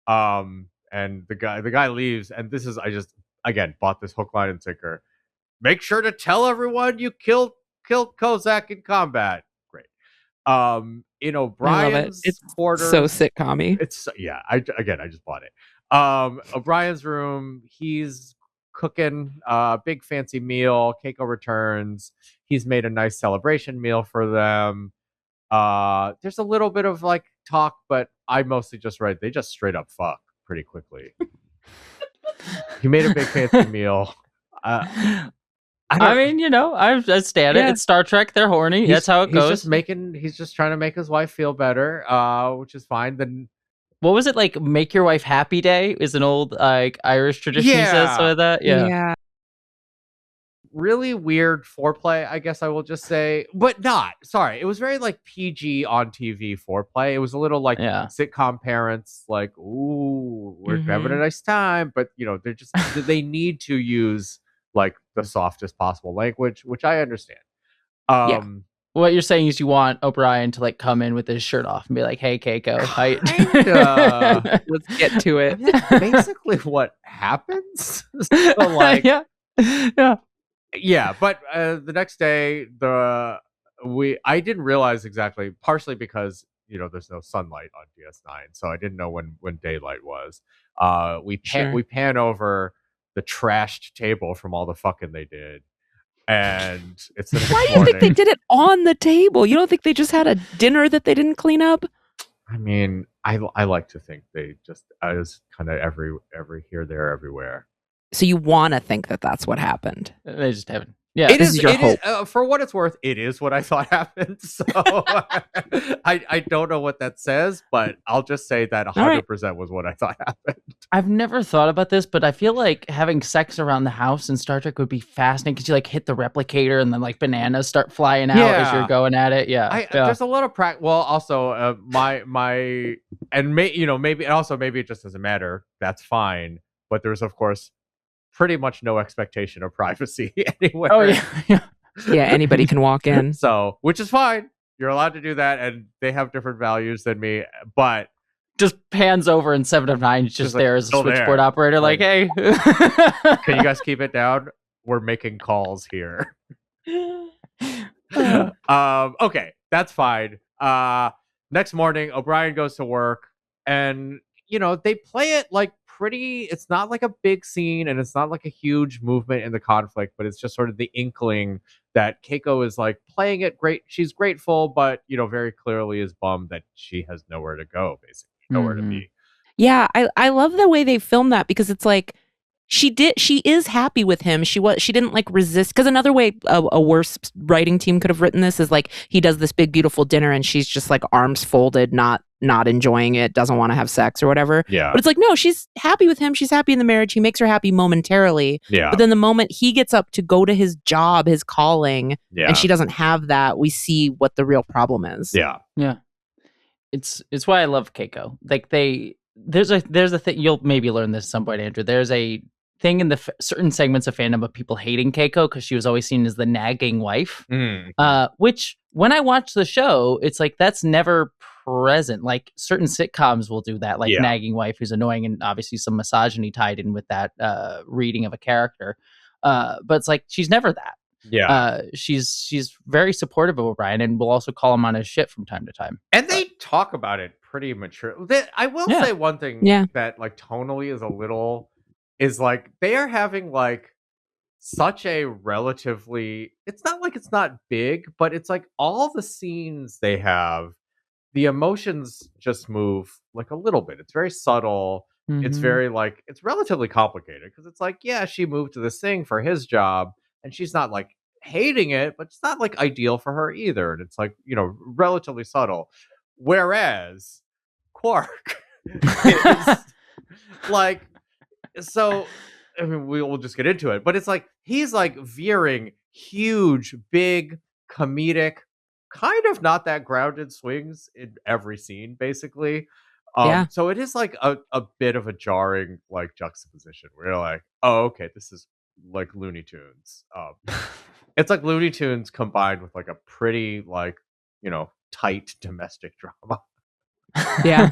And the guy leaves. And this is, I just, again, bought this hook, line, and sinker. Make sure to tell everyone you killed Kozak in combat. Great. In O'Brien's It's quarters, so sitcom-y. it's I just bought it. O'Brien's room, he's cooking a big fancy meal. Keiko returns. He's made a nice celebration meal for them. There's a little bit of like talk, but I mostly just read they just straight up fuck pretty quickly. He made a big fancy meal. I mean, I stand it. Yeah. It's Star Trek. They're horny. That's how it goes. He's just trying to make his wife feel better, which is fine. Then What was it like? Make your wife happy day is an old like Irish tradition. He says Yeah. some of that. Yeah. really weird foreplay, I guess I will just say, but not. Sorry, it was very like PG on TV foreplay. It was a little like Yeah. sitcom parents, like, ooh, we're having a nice time, but they're just they need to use like the softest possible language, which I understand. What you're saying is you want O'Brien to like come in with his shirt off and be like, "Hey, Keiko, how Kinda. Let's get to it. That's basically what happens. So, like, yeah. yeah, but the next day, I didn't realize exactly, partially because there's no sunlight on DS9, so I didn't know when daylight was. We pan over the trashed table from all the fucking they did, and it's the next Why do you think they morning. did it on the table? You don't think they just had a dinner that they didn't clean up? I mean, I like to think they just I was kind of every here, there, everywhere. So you want to think that that's what happened. They just haven't. Yeah. It This is is your it is, for what it's worth, it is what I thought happened. So I don't know what that says, but I'll just say that 100% was what I thought happened. I've never thought about this, but I feel like having sex around the house in Star Trek would be fascinating because you like hit the replicator and then like bananas start flying out as you're Yeah. going at it. Yeah. There's a lot of well, also my and maybe and also maybe it just doesn't matter. That's fine, but there's of course pretty much no expectation of privacy anywhere. Oh yeah. Yeah, anybody can walk in. So, which is fine. You're allowed to do that, and they have different values than me. But Just pans over and 7 of 9 is just like, there as a still there. switchboard operator. Like, hey. can you guys keep it down? We're making calls here. Okay, that's fine. Next morning, O'Brien goes to work, and they play it like pretty. It's not like a big scene, and it's not like a huge movement in the conflict, but it's just sort of the inkling that Keiko is like playing it great. She's grateful, but very clearly is bummed that she has nowhere to go, basically nowhere to be. Yeah, I love the way they filmed that because it's like she is happy with him. She didn't like resist, because another way a worse writing team could have written this is like he does this big beautiful dinner and she's just like arms folded, not enjoying it, doesn't want to have sex or whatever. Yeah. But it's like, no, she's happy with him. She's happy in the marriage. He makes her happy momentarily. Yeah. But then the moment he gets up to go to his job, his calling, Yeah. and she doesn't have that, we see what the real problem is. Yeah. Yeah. It's why I love Keiko. Like there's a thing, you'll maybe learn this at some point, Andrew. There's a thing in the certain segments of fandom of people hating Keiko because she was always seen as the nagging wife. Which when I watch the show, it's like that's never present. Like certain sitcoms will do that, like nagging wife who's annoying, and obviously some misogyny tied in with that reading of a character. But it's like she's never that. Yeah. She's very supportive of O'Brien and will also call him on his shit from time to time. And they talk about it pretty mature. I will say one thing that like tonally is like they are having like such a relatively, it's not like it's not big, but it's like all the scenes they have, the emotions just move like a little bit. It's very subtle. It's very like, it's relatively complicated because it's like, yeah, she moved to this thing for his job and she's not like hating it, but it's not like ideal for her either. And it's like, relatively subtle. Whereas Quark is like, so I mean, we will just get into it, but it's like he's like veering huge, big, comedic, kind of not that grounded swings in every scene, basically. So it is like a bit of a jarring like juxtaposition where you're like, oh, okay, this is like Looney Tunes. It's like Looney Tunes combined with like a pretty like tight domestic drama. Yeah,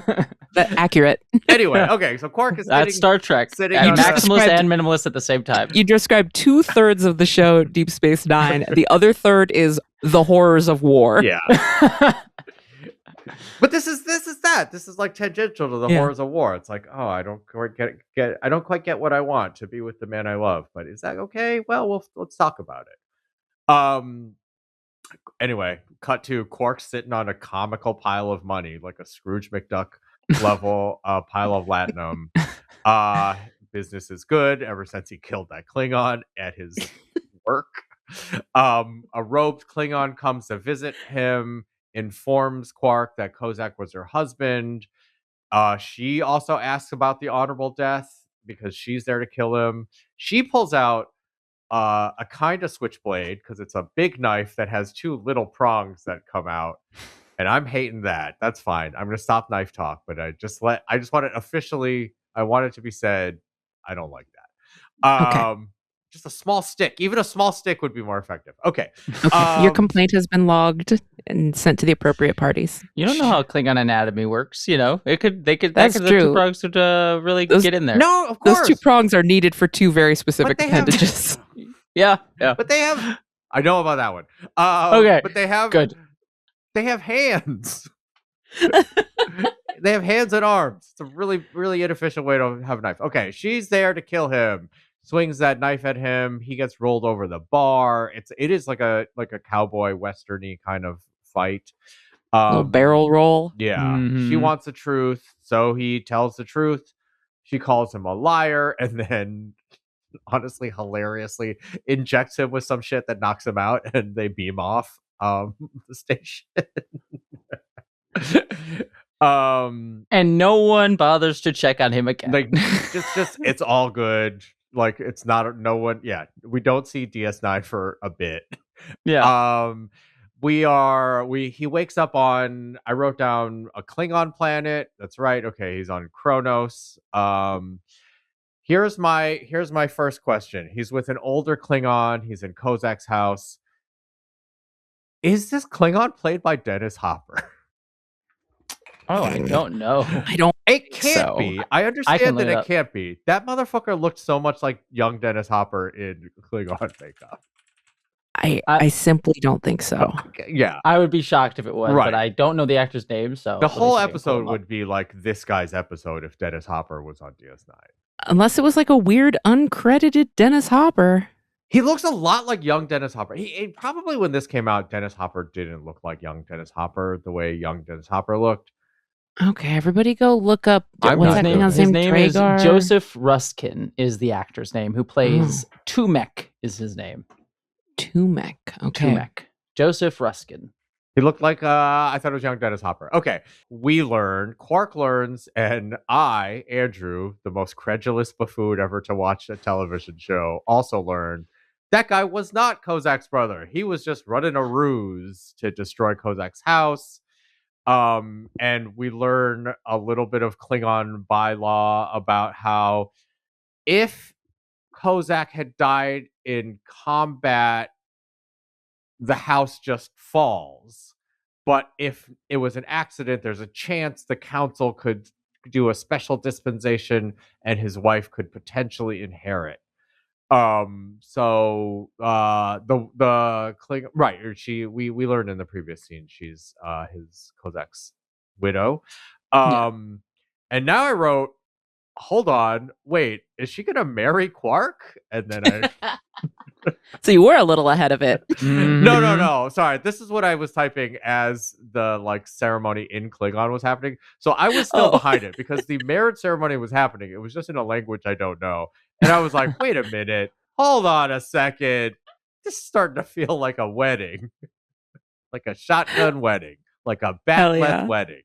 but accurate. Anyway, okay, so Quark is that's Star Trek. Sitting And on maximalist and minimalist at the same time. You described 2/3 of the show, Deep Space Nine. The other third is the horrors of war. Yeah. But this is that. This is like tangential to the horrors of war. It's like, oh, I don't quite get what I want to be with the man I love. But is that okay? Well, let's talk about it. Anyway, cut to Quark sitting on a comical pile of money, like a Scrooge McDuck level pile of latinum. Business is good ever since he killed that Klingon at his work. A robed Klingon comes to visit him, informs Quark that Kozak was her husband. She also asks about the honorable death because she's there to kill him. She pulls out a kind of switchblade because it's a big knife that has two little prongs that come out, and I'm hating that. That's fine. I'm gonna stop knife talk, but I just want it officially. I want it to be said. I don't like that. Okay. Just a small stick. Even a small stick would be more effective. Okay. Your complaint has been logged and sent to the appropriate parties. You don't know how Klingon anatomy works. That's That's the true. two prongs could really get in there. No, of course. Those two prongs are needed for two very specific But they have- appendages. Yeah. But they have. I know about that one. Okay. But they have. Good. They have hands. They have hands and arms. It's a really, really inefficient way to have a knife. Okay, she's there to kill him. swings that knife at him. He gets rolled over the bar. It is like a cowboy westerny kind of fight. Little barrel roll. Yeah, she Mhm. wants the truth, so he tells the truth. She calls him a liar, and then, honestly, hilariously, injects him with some shit that knocks him out, and they beam off the station. And no one bothers to check on him again. Like just it's all good. Like it's not no one. Yeah, we don't see DS9 for a bit. yeah. He wakes up on, I wrote down, a Klingon planet. That's right. Okay, he's on Kronos. Here's my first question. He's with an older Klingon. He's in Kozak's house. Is this Klingon played by Dennis Hopper? Oh, I don't know. I don't. It can't So, be. I can understand look that it it up. can't be. That motherfucker looked so much like young Dennis Hopper in Klingon makeup. I simply don't think so. Okay, yeah. I would be shocked if it was, Right. but I don't know the actor's name. So The let me whole see if I can pull episode him up. would be like this guy's episode if Dennis Hopper was on DS9. Unless it was like a weird uncredited Dennis Hopper. He looks a lot like young Dennis Hopper. Probably when this came out, Dennis Hopper didn't look like young Dennis Hopper the way young Dennis Hopper looked. Okay, everybody go look up. I'm What's not that doing Klingon's it. His name? name is Traegar? Joseph Ruskin is the actor's name, who plays Tumek is his name. Tumek. Okay. Tumek. Joseph Ruskin. He looked like I thought it was young Dennis Hopper. Okay. Quark learns, and I, Andrew, the most credulous buffoon ever to watch a television show, also learned that guy was not Kozak's brother. He was just running a ruse to destroy Kozak's house. And we learn a little bit of Klingon bylaw about how if Kozak had died in combat, the house just falls. But if it was an accident, there's a chance the council could do a special dispensation and his wife could potentially inherit. So the Klingon, right, or we learned in the previous scene she's his Kozak's widow. And now I wrote, hold on, wait, is she gonna marry Quark? And then I So you were a little ahead of it. No. Sorry. This is what I was typing as the ceremony in Klingon was happening. So I was still behind it because the marriage ceremony was happening. It was just in a language I don't know. And I was like, wait a minute. Hold on a second. This is starting to feel like a wedding. Like a shotgun wedding. Like a Hell batleth yeah. wedding.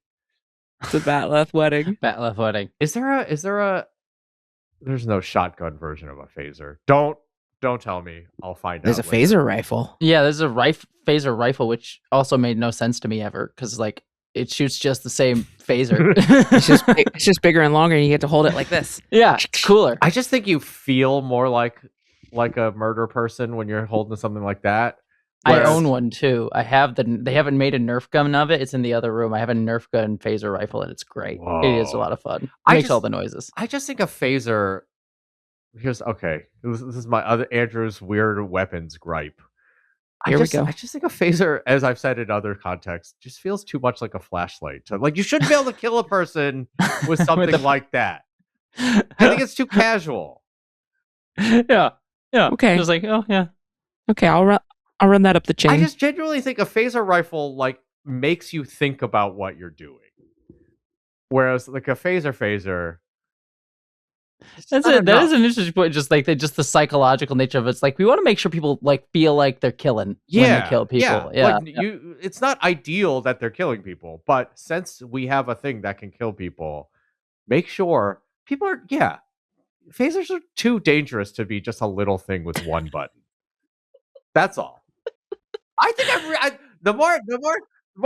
It's a Batleth wedding. Batleth wedding. Is there a there's no shotgun version of a phaser. Don't tell me. I'll find There's a out later. phaser rifle. Yeah, there's a phaser rifle, which also made no sense to me ever, because it shoots just the same phaser. It's just bigger and longer, and you get to hold it like this. Yeah, it's cooler. I just think you feel more like a murder person when you're holding something like that. I Whereas- own one too. I have they haven't made a Nerf gun of it. It's in the other room. I have a Nerf gun phaser rifle, and it's great. It is a Whoa. lot of fun. It I makes all just- the noises. I just think a phaser. This is my other Andrew's weird weapons gripe. Here we go. I just think a phaser, as I've said in other contexts, just feels too much like a flashlight. You shouldn't be able to kill a person with something like that. I think it's too casual. Yeah. Okay. Just oh yeah. Okay, I'll run that up the chain. I just genuinely think a phaser rifle makes you think about what you're doing, whereas a phaser. That's it. That is an interesting point. Just the psychological nature of it. It's we want to make sure people feel like they're killing when they kill people. Yeah. It's not ideal that they're killing people, but since we have a thing that can kill people, make sure people are. Yeah, phasers are too dangerous to be just a little thing with one button. That's all. I think the more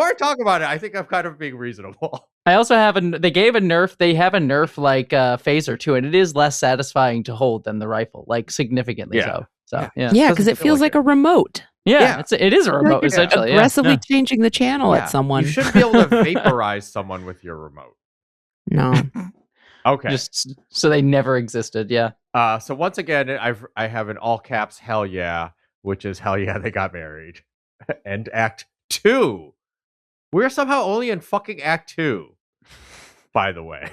I talk about it, I think I'm kind of being reasonable. I also have they have a Nerf phaser too, and it is less satisfying to hold than the rifle, significantly Yeah. so. Yeah. yeah, Doesn't because it feel feels like like a remote. Yeah, it is a remote, Like, essentially. aggressively changing the channel Yeah, at someone. You shouldn't be able to vaporize someone with your remote. No. Okay. Just so they never existed. Yeah. So once again, I have in all caps hell yeah, which is hell yeah they got married. And Act 2. We're somehow only in fucking Act 2. By the way.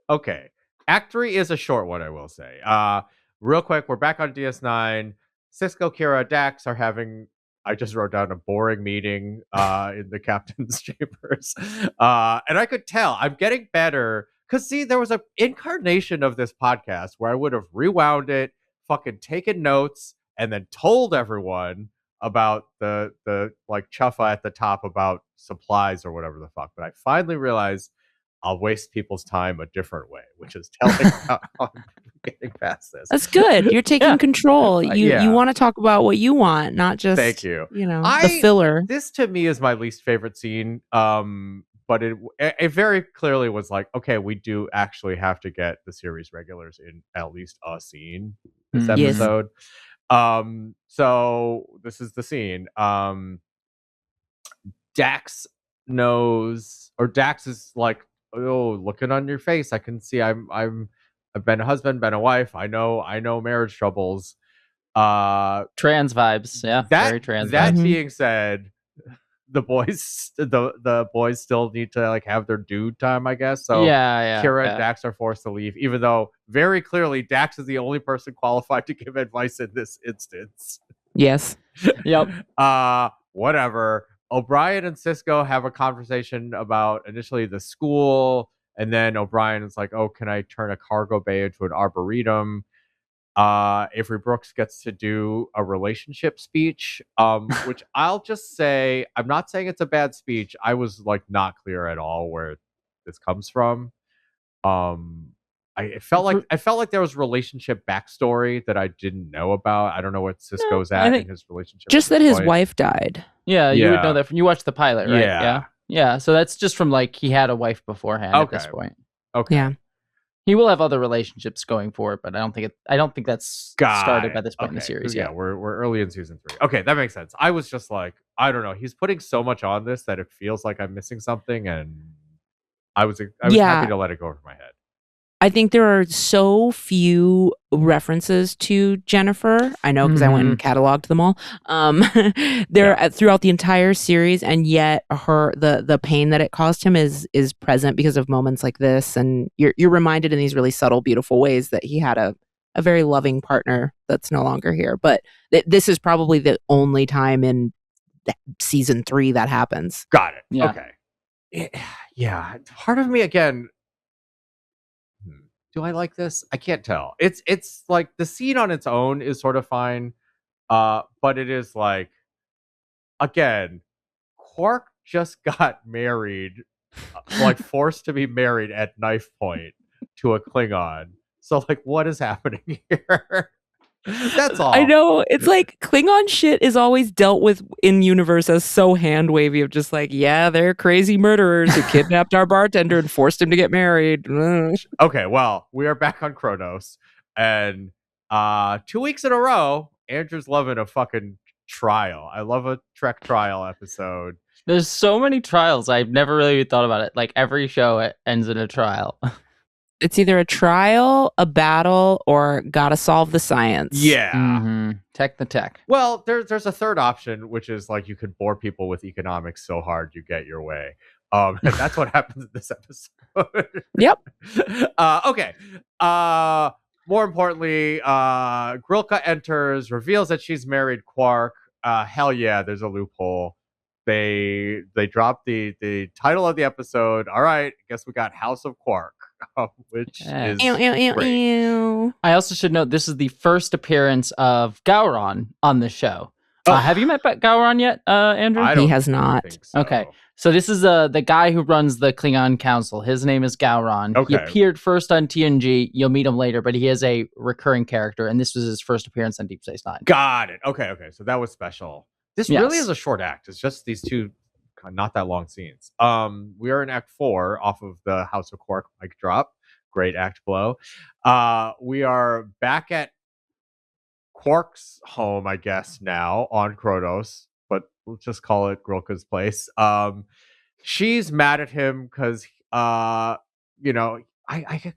Okay. Act 3 is a short one, I will say. real quick, we're back on DS9. Cisco, Kira, Dax are having. I just wrote down a boring meeting in the captain's chambers, and I could tell I'm getting better because see, there was an incarnation of this podcast where I would have rewound it, fucking taken notes, and then told everyone about the like chuffa at the top about supplies or whatever the fuck. But I finally realized I'll waste people's time a different way, which is telling how I'm getting past this. That's good. You're taking Yeah. control. You Yeah. want to talk about what you want, not just Thank you. the filler. This to me is my least favorite scene. But it very clearly was like, okay, we do actually have to get the series regulars in at least a scene this Mhm. Yes. episode. So this is the scene. Dax knows, or Dax is like, oh, looking on your face, I can see I've been a husband, been a wife. I know marriage troubles. Trans vibes. Yeah. Very trans That vibes. being said, the boys still need to like have their dude time, I guess. So yeah. Kira yeah. and Dax are forced to leave, even though very clearly Dax is the only person qualified to give advice in this instance. Yes. Yep. Whatever. O'Brien and Cisco have a conversation about initially the school, and then O'Brien is like, oh, can I turn a cargo bay into an arboretum? Avery Brooks gets to do a relationship speech, which I'll just say, I'm not saying it's a bad speech. I was like not clear at all where this comes from. I felt like there was relationship backstory that I didn't know about. I don't know what Cisco's I at think in his relationship. Just at that this his point. wife died. Yeah, you would Yeah. know that from you watched the pilot, right? Yeah. Yeah. So that's just from like he had a wife beforehand at this Okay. point. Okay. Yeah. He will have other relationships going forward, but I don't think that's Got started it. by this point in the Okay. series. Yeah, we're early in season 3. Okay, that makes sense. I was just like, I don't know. He's putting so much on this that it feels like I'm missing something, and I was Yeah. happy to let it go over my head. I think there are so few references to Jennifer. I know because I went and cataloged them all. Throughout the entire series, and yet the pain that it caused him is present because of moments like this. And you're reminded in these really subtle, beautiful ways that he had a very loving partner that's no longer here. But this is probably the only time in season 3 that happens. Got it. Yeah. Okay. Yeah. Part of me again. Do I like this? I can't tell. It's like the scene on its own is sort of fine, but it is like, again, Quark just got married, like forced to be married at knife point to a Klingon. So like, what is happening here? That's all. I know. It's like Klingon shit is always dealt with in universe as so hand wavy of just like, yeah, they're crazy murderers who kidnapped our bartender and forced him to get married. Okay, well, we are back on Kronos, and 2 weeks in a row, Andrew's loving a fucking trial. I love a Trek trial episode. There's so many trials. I've never really thought about it. Like every show it ends in a trial. It's either a trial, a battle, or gotta solve the science. Yeah. Mm-hmm. Tech the tech. Well, there's a third option, which is like you could bore people with economics so hard you get your way. And that's what happens in this episode. Yep. Okay. More importantly, Grilka enters, reveals that she's married Quark. Hell yeah, there's a loophole. They dropped the title of the episode. All right, guess we got House of Quark, which Yeah. is Ew, ew, ew, great. ew. I also should note this is the first appearance of Gowron on the show. Oh. Have you met Gowron yet, Andrew? I He don't has not. think so. Okay. So this is the guy who runs the Klingon Council. His name is Gowron. He Okay. appeared first on TNG. You'll meet him later, but he is a recurring character, and this was his first appearance on Deep Space Nine. Got it. Okay. So that was special. This Yes. really is a short act. It's just these two not that long scenes. We are in Act 4 off of the House of Quark mic drop. Great act blow. We are back at Quark's home, I guess, now on Kronos, but let's just call it Grilka's place. She's mad at him because I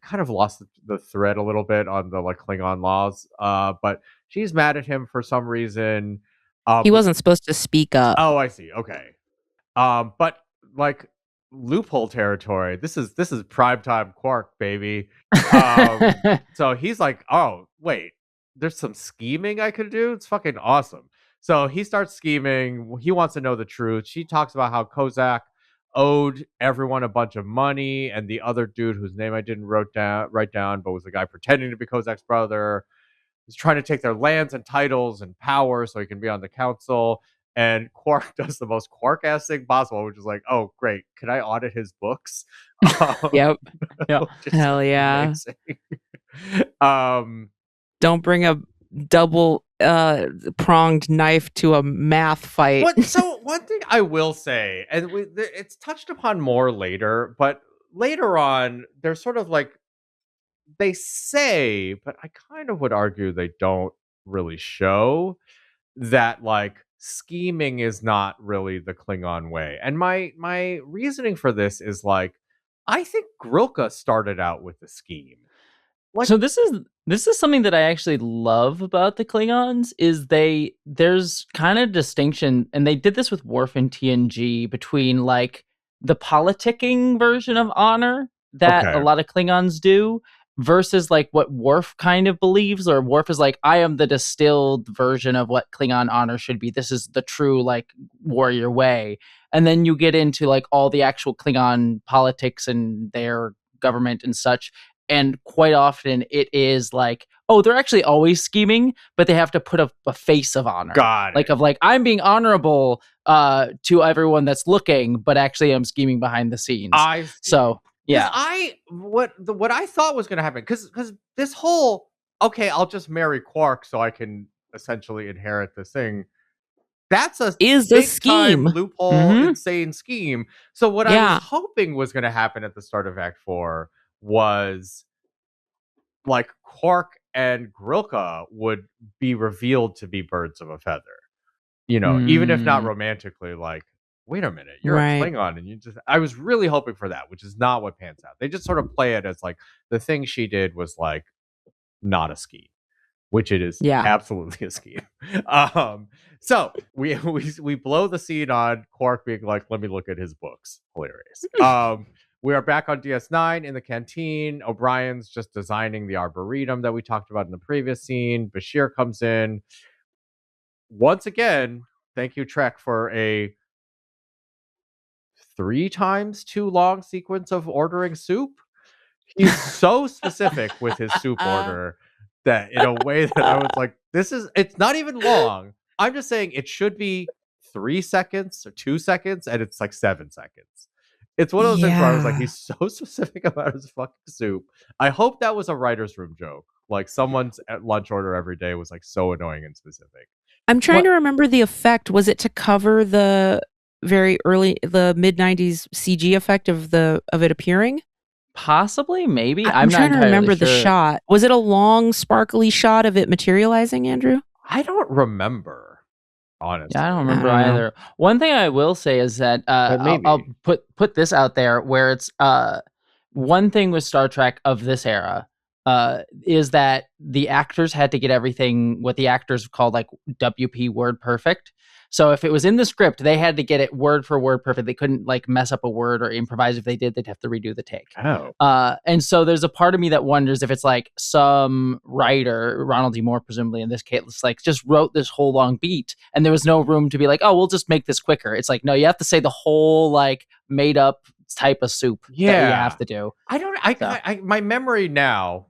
kind of lost the thread a little bit on the like Klingon laws. But she's mad at him for some reason. He wasn't supposed to speak up. Oh, I see. Okay. But like loophole territory. This is primetime Quark, baby. So he's like, oh wait, there's some scheming I could do. It's fucking awesome. So he starts scheming. He wants to know the truth. She talks about how Kozak owed everyone a bunch of money, and the other dude whose name I didn't write down, but was the guy pretending to be Kozak's brother. He's trying to take their lands and titles and power so he can be on the council. And Quark does the most Quark-ass thing possible, which is like, oh, great. Can I audit his books? Yep. Yeah. Hell yeah. Amazing. um, Don't bring a double pronged knife to a math fight. so one thing I will say, and it's touched upon more later, but later on, they're sort of like, they say, but I kind of would argue they don't really show that like scheming is not really the Klingon way. And my reasoning for this is like, I think Grilka started out with the scheme. Like, So this is something that I actually love about the Klingons is there's kind of distinction, and they did this with Worf and TNG, between like the politicking version of honor that Okay. a lot of Klingons do versus like what Worf kind of believes, or Worf is like, I am the distilled version of what Klingon honor should be. This is the true like warrior way. And then you get into like all the actual Klingon politics and their government and such. And quite often it is like, oh, they're actually always scheming, but they have to put a face of honor. God, Like of like, I'm being honorable to everyone that's looking, but actually I'm scheming behind the scenes. I see. So yeah. What I thought was going to happen, because this whole, okay, I'll just marry Quark so I can essentially inherit this thing. That's a Is a big time scheme. loophole, Mhm. insane scheme. So what I Yeah. was hoping was going to happen at the start of Act 4 was like Quark and Grilka would be revealed to be birds of a feather. You know, even if not Mm. romantically, like, wait a minute, you're Right. a Klingon, and I was really hoping for that, which is not what pans out. They just sort of play it as like the thing she did was like not a scheme, which it is Yeah. absolutely a scheme. So we blow the scene on Quark being like, let me look at his books. Hilarious. We are back on DS9 in the canteen. O'Brien's just designing the arboretum that we talked about in the previous scene. Bashir comes in. Once again, thank you, Trek, for a 3 times too long sequence of ordering soup. He's so specific with his soup order that in a way that I was like, it's not even long. I'm just saying it should be 3 seconds or 2 seconds, and it's like 7 seconds. It's one of those things where I was like, Yeah. he's so specific about his fucking soup. I hope that was a writer's room joke. Like someone's at lunch order every day was like so annoying and specific. I'm trying What- to remember the effect. Was it to cover the the mid 90s CG effect of it appearing? Possibly, maybe. I'm not trying to entirely remember the sure. shot. Was it a long, sparkly shot of it materializing, Andrew? I don't remember, honestly. Yeah, I don't remember I don't know. either. One thing I will say is that I'll maybe. put this out there, where it's one thing with Star Trek of this era is that the actors had to get everything, what the actors called like WP word perfect. So if it was in the script, they had to get it word for word perfect. They couldn't like mess up a word or improvise. If they did, they'd have to redo the take. Oh. And so there's a part of me that wonders if it's like some writer, Ronald D. Moore, presumably in this case, like just wrote this whole long beat, and there was no room to be like, oh, we'll just make this quicker. It's like, no, you have to say the whole like made up type of soup that you Yeah. have to do. I don't. So. I my memory now,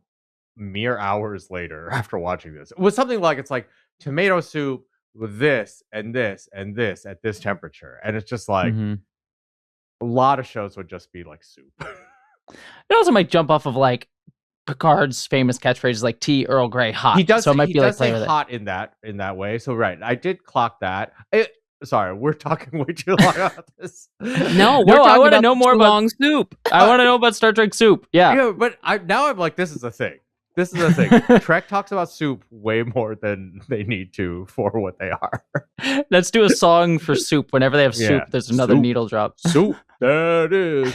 mere hours later after watching this, was something like, it's like tomato soup with this and this and this at this temperature, and it's just like Mhm. a lot of shows would just be like soup. It also might jump off of like Picard's famous catchphrases like tea, Earl Grey, hot. He does. So it might He be like does say play with it. hot in that way. So right, I did clock that. Sorry, we're talking way too long about this. No, No, we're I talking wanna about know the more too about- long soup. I want to know about Star Trek soup. Yeah. Yeah, but now I'm like, this is a thing. This is a thing. Trek talks about soup way more than they need to for what they are. Let's do a song for soup. Whenever they have soup, Yeah. there's another Soup. needle drop. Soup. There it is.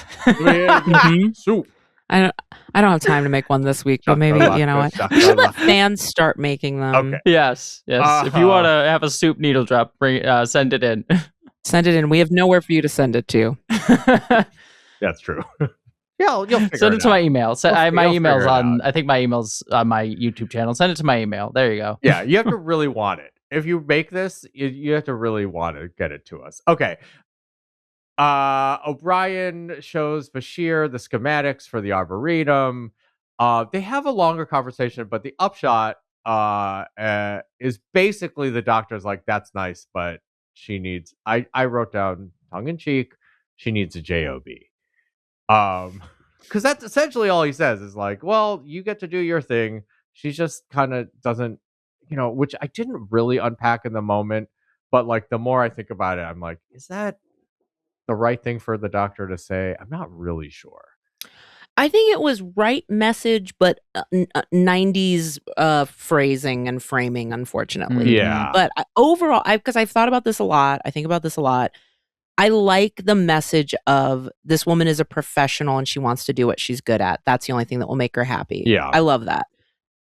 Soup. I don't have time to make one this week, but maybe you know what? We should let fans start making them. Okay. Yes. If Uh-huh. you want to have a soup needle drop, send it in. Send it in. We have nowhere for you to send it to. That's true. You'll figure Send it to out. my email. So my You'll email's figure it on. out. I think my email's on my YouTube channel. Send it to my email. There you go. Yeah, you have to really want it. If you make this, you have to really want to get it to us. Okay. O'Brien shows Bashir the schematics for the Arboretum. They have a longer conversation, but the upshot is basically the doctor's like, that's nice, but she needs, I wrote down tongue in cheek, she needs a job. Because that's essentially all he says is like, well, you get to do your thing. She just kind of doesn't, which I didn't really unpack in the moment, but like the more I think about it, I'm like, is that the right thing for the doctor to say? I'm not really sure. I think it was right message, but 90s phrasing and framing, unfortunately. Yeah. But overall, because I've thought about this a lot, I think about this a lot. I like the message of this woman is a professional and she wants to do what she's good at. That's the only thing that will make her happy. Yeah. I love that.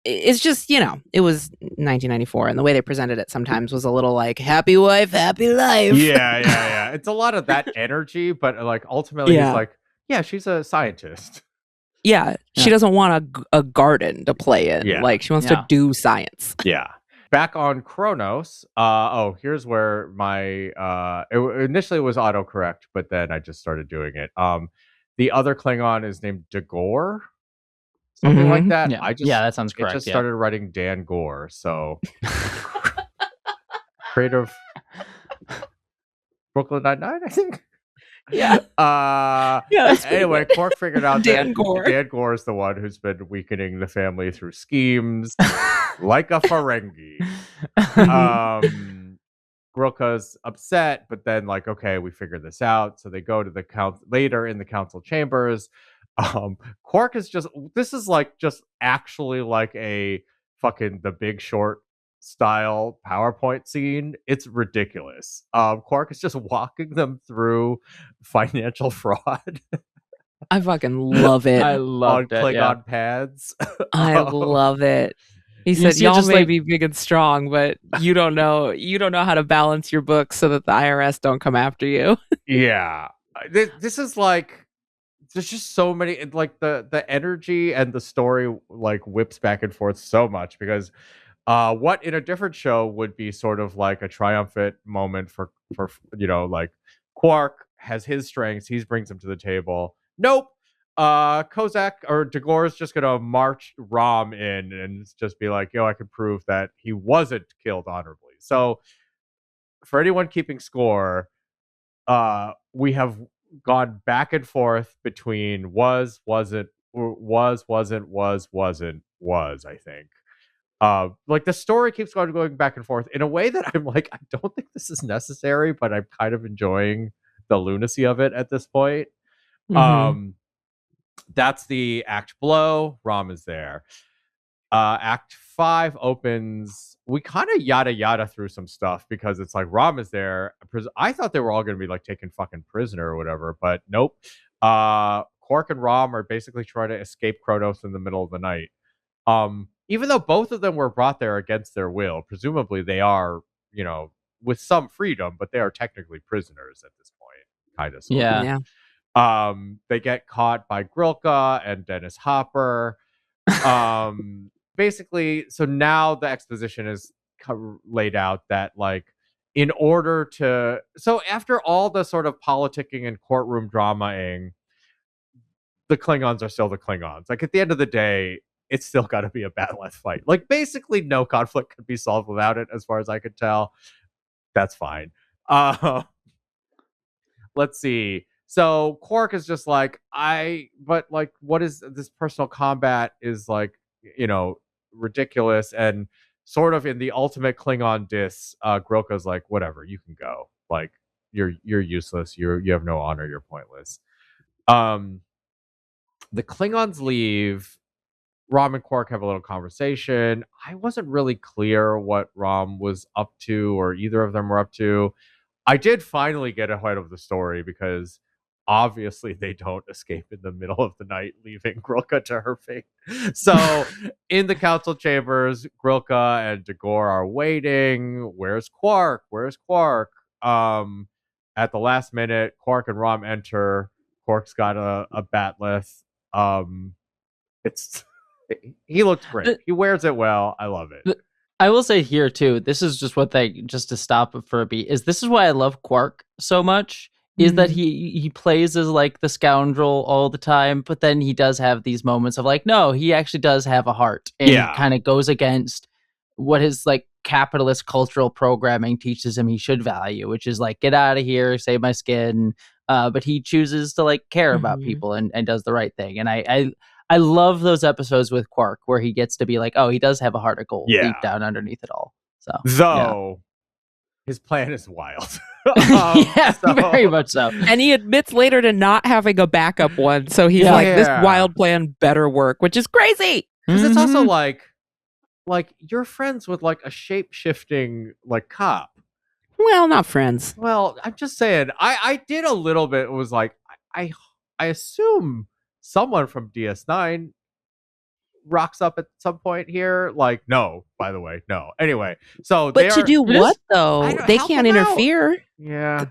It's just, it was 1994 and the way they presented it sometimes was a little like happy wife, happy life. Yeah. It's a lot of that energy, but like ultimately he's like, yeah, she's a scientist. Yeah, she doesn't want a garden to play in. Yeah. Like she wants to do science. Yeah. Back on Kronos. Here's where my initially it was autocorrect, but then I just started doing it. The other Klingon is named Dagor, something like that. Yeah, that sounds correct. I just started writing Dan Gore, so creative Brooklyn Nine-Nine, I think. Yeah. Anyway, Quark figured out Dan that Gore. Dan Gore is the one who's been weakening the family through schemes like a Ferengi. Grilka's upset, but then like, okay, we figured this out. So they go to the later in the council chambers. Quark is this is like just actually like a fucking The Big Short style PowerPoint scene. It's ridiculous. Quark is just walking them through financial fraud I fucking love it. I on loved it. Klingon pads. I love it. He said, see it "Y'all just may like- be big and strong, but you don't know how to balance your books so that the IRS don't come after you." Yeah, this is like there's just so many like the energy and the story like whips back and forth so much because what in a different show would be sort of like a triumphant moment for like Quark has his strengths, he brings them to the table. Nope. Kozak or Dagor is just gonna march Rom in and just be like, yo, I can prove that he wasn't killed honorably. So for anyone keeping score, we have gone back and forth between was, wasn't, was, wasn't, was, wasn't, was, I think. Like the story keeps going back and forth in a way that I'm like, I don't think this is necessary, but I'm kind of enjoying the lunacy of it at this point. That's the act blow. Rom is there. Act 5 opens. We kind of yada through some stuff because it's like Rom is there. I thought they were all going to be like taken fucking prisoner or whatever, but nope. Quark and Rom are basically trying to escape Kronos in the middle of the night. Even though both of them were brought there against their will, presumably they are, with some freedom, but they are technically prisoners at this point, kind of. Yeah. They get caught by Grilka and Dennis Hopper. Basically, so now the exposition is laid out that like in order to after all the sort of politicking and courtroom dramaing, the Klingons are still the Klingons. Like at the end of the day, it's still got to be a battle-less fight. Like basically no conflict could be solved without it, as far as I could tell. That's fine. Let's see. So Quark is just like, but like, what is this personal combat is like, ridiculous. And sort of in the ultimate Klingon diss, Grilka's like, whatever, you can go. Like, you're useless. You have no honor. You're pointless. The Klingons leave. Rom and Quark have a little conversation. I wasn't really clear what Rom was up to or either of them were up to. I did finally get ahead of the story because obviously they don't escape in the middle of the night, leaving Grilka to her fate. So in the council chambers, Grilka and Dagor are waiting. Where's Quark? At the last minute, Quark and Rom enter. Quark's got a batleth. It's he looks great. He wears it well. I love it. I will say here too, this is just just to stop it for a beat, this is why I love Quark so much, is that he plays as like the scoundrel all the time, but then he does have these moments of like, no, he actually does have a heart, and kind of goes against what his like capitalist cultural programming teaches him he should value, which is like, get out of here, save my skin. But he chooses to like care about people and does the right thing. And I love those episodes with Quark where he gets to be like, oh, he does have a heart of gold deep down underneath it all. So his plan is wild. Very much so. And he admits later to not having a backup one. So he's like, this wild plan better work, which is crazy. Because it's also like you're friends with like a shape-shifting like cop. Well, not friends. Well, I'm just saying, I did a little bit. It was like, I assume someone from DS9 rocks up at some point here. Like, no, by the way, no. Anyway, so but to do what though? They can't interfere. Yeah,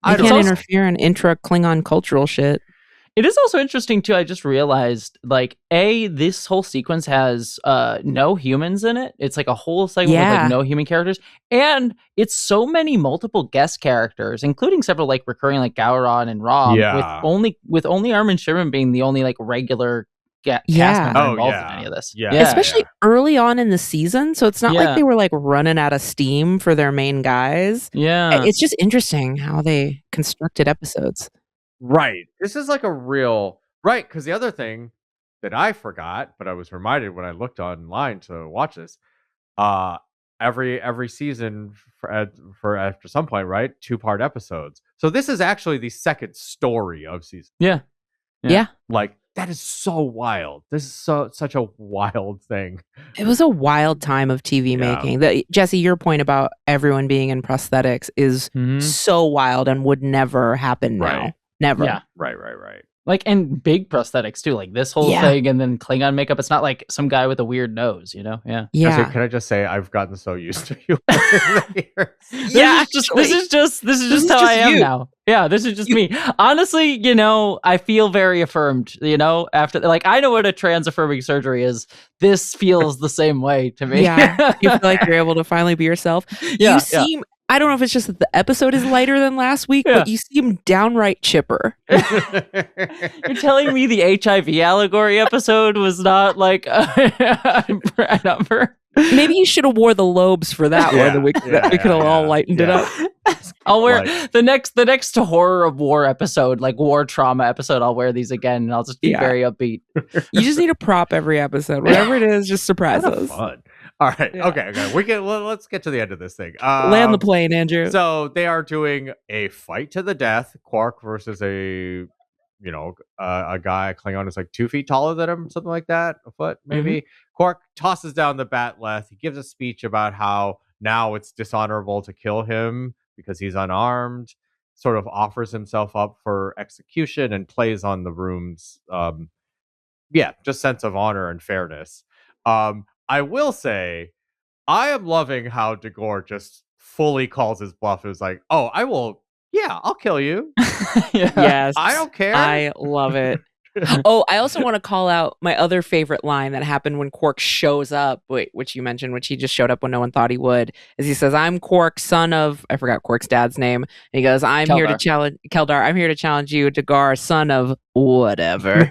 they can't interfere in intra-Klingon cultural shit. It is also interesting too. I just realized, like, this whole sequence has no humans in it. It's like a whole segment with like no human characters, and it's so many multiple guest characters, including several like recurring like Gowron and Rom. With only Armin Shimon being the only like regular cast member involved in any of this. Especially early on in the season, so it's not like they were like running out of steam for their main guys. It's just interesting how they constructed episodes. Right. This is like a real right, because the other thing that I forgot, but I was reminded when I looked online to watch this, every season for after some point, right? 2-part episodes. So this is actually the second story of season. Yeah. Like that is so wild. This is such a wild thing. It was a wild time of TV making. Jesse, your point about everyone being in prosthetics is so wild and would never happen now. Never. Yeah. Right. Like, and big prosthetics too, like this whole thing, and then Klingon makeup. It's not like some guy with a weird nose, you know? Yeah. Can I just say I've gotten so used to you. This is just how I am now. Yeah, this is just me. Honestly, you know, I feel very affirmed, you know, after like I know what a trans affirming surgery is. This feels the same way to me. Yeah. You feel like you're able to finally be yourself. You seem I don't know if it's just that the episode is lighter than last week, but you seem downright chipper. You're telling me the HIV allegory episode was not like a number? Maybe you should have wore the lobes for that one. We could have all lightened it up. I'll wear the next horror of war episode, like war trauma episode. I'll wear these again, and I'll just be very upbeat. You just need a prop every episode, whatever it is. Just surprise us. Fun. All right. Yeah. Okay. Let's get to the end of this thing. Land the plane, Andrew. So they are doing a fight to the death. Quark versus a guy, a Klingon is like 2 feet taller than him, something like that, a foot maybe. Quark tosses down the batleth. He gives a speech about how now it's dishonorable to kill him because he's unarmed. Sort of offers himself up for execution and plays on the room's just sense of honor and fairness. I will say, I am loving how Dagor just fully calls his bluff. It was like, oh, I'll kill you. Yes. I don't care. I love it. Oh, I also want to call out my other favorite line that happened when Quark shows up, which you mentioned, which he just showed up when no one thought he would, is he says, I'm Quark, son of, I forgot Quark's dad's name. And he goes, Keldar. Here to challenge, Keldar, I'm here to challenge you, Dagor, son of whatever.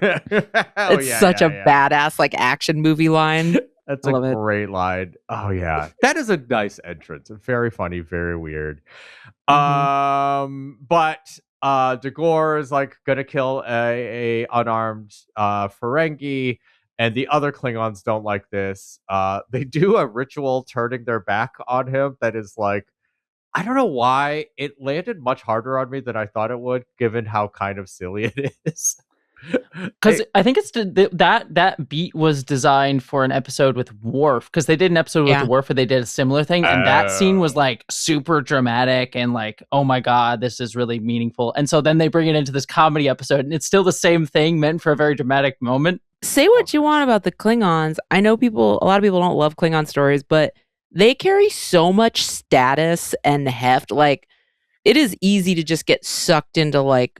It's such a badass, like, action movie line. That's a great line. Oh, yeah. That is a nice entrance. Very funny, very weird. But Dagor is like gonna kill a unarmed Ferengi, and the other Klingons don't like this. They do a ritual turning their back on him that is like, I don't know why it landed much harder on me than I thought it would, given how kind of silly it is. Because I think it's that beat was designed for an episode with Worf, because they did an episode with Worf where they did a similar thing, and that scene was like super dramatic and like, oh my god, this is really meaningful. And so then they bring it into this comedy episode, and it's still the same thing meant for a very dramatic moment. Say what you want about the Klingons. I know a lot of people don't love Klingon stories, but they carry so much status and heft. Like, it is easy to just get sucked into like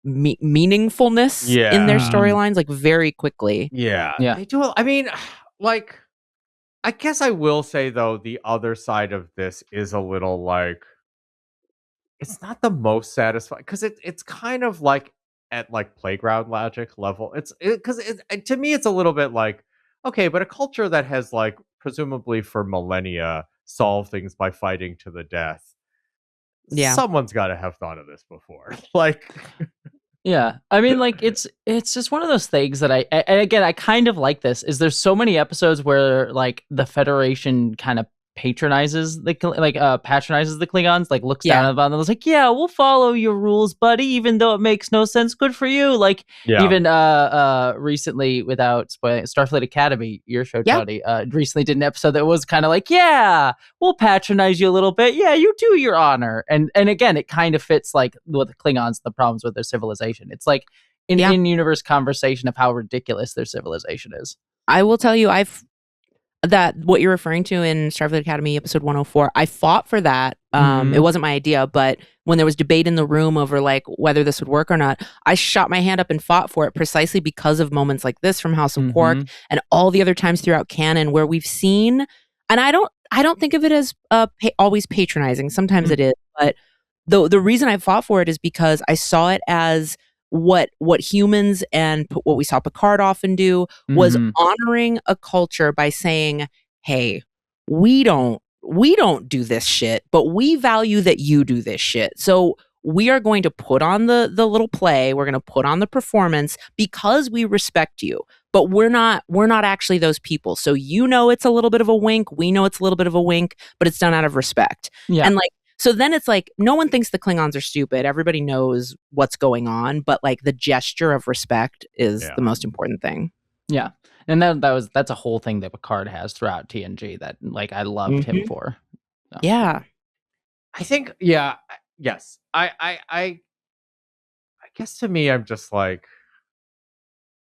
meaningfulness in their Yeah. storylines like very quickly. Yeah. Yeah. They do. I mean, like, I guess I will say though, the other side of this is a little like it's not the most satisfying because it's kind of like at like playground logic level. Because to me it's a little bit like okay, but a culture that has like presumably for millennia solved things by fighting to the death. Yeah. Someone's got to have thought of this before. Like, Yeah, I mean, like it's just one of those things that and again, I kind of like this. Is there's so many episodes where like the Federation kind of patronizes the Klingons, like looks down upon them. It's like, yeah, we'll follow your rules, buddy, even though it makes no sense. Good for you. Like even recently, without spoiling, Starfleet Academy, your show, Toddy, recently did an episode that was kind of like, yeah, we'll patronize you a little bit. Yeah, you do your honor, and again, it kind of fits like with the Klingons, the problems with their civilization. It's like an in-universe conversation of how ridiculous their civilization is. I will tell you, that what you're referring to in Starfleet Academy episode 104, I fought for that. It wasn't my idea, but when there was debate in the room over like whether this would work or not, I shot my hand up and fought for it precisely because of moments like this from House of Quark and all the other times throughout canon where we've seen, and I don't think of it as always patronizing. Sometimes it is, but the reason I fought for it is because I saw it as what humans and what we saw Picard often do was honoring a culture by saying, hey, we don't do this shit, but we value that you do this shit. So we are going to put on the little play, we're going to put on the performance because we respect you, but we're not actually those people. So it's a little bit of a wink, we know it's a little bit of a wink, but it's done out of respect. And like, so then it's like, no one thinks the Klingons are stupid. Everybody knows what's going on, but like the gesture of respect is the most important thing. Yeah. And that's a whole thing that Picard has throughout TNG that like I loved him for. So. Yeah. I think, yes. I guess to me, I'm just like,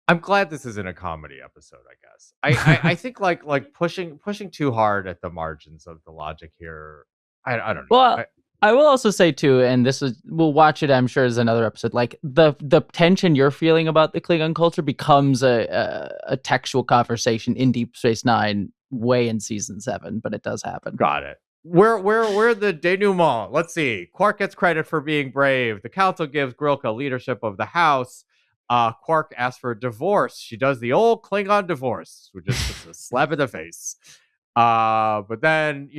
I'm glad this isn't a comedy episode, I guess. I think like pushing too hard at the margins of the logic here. I don't know. Well, I will also say too, and we'll watch it, I'm sure, as another episode. Like the tension you're feeling about the Klingon culture becomes a textual conversation in Deep Space Nine, way in season 7, but it does happen. Got it. We're the denouement. Let's see. Quark gets credit for being brave. The council gives Grilka leadership of the house. Quark asks for a divorce. She does the old Klingon divorce, which is just a slap in the face. But then,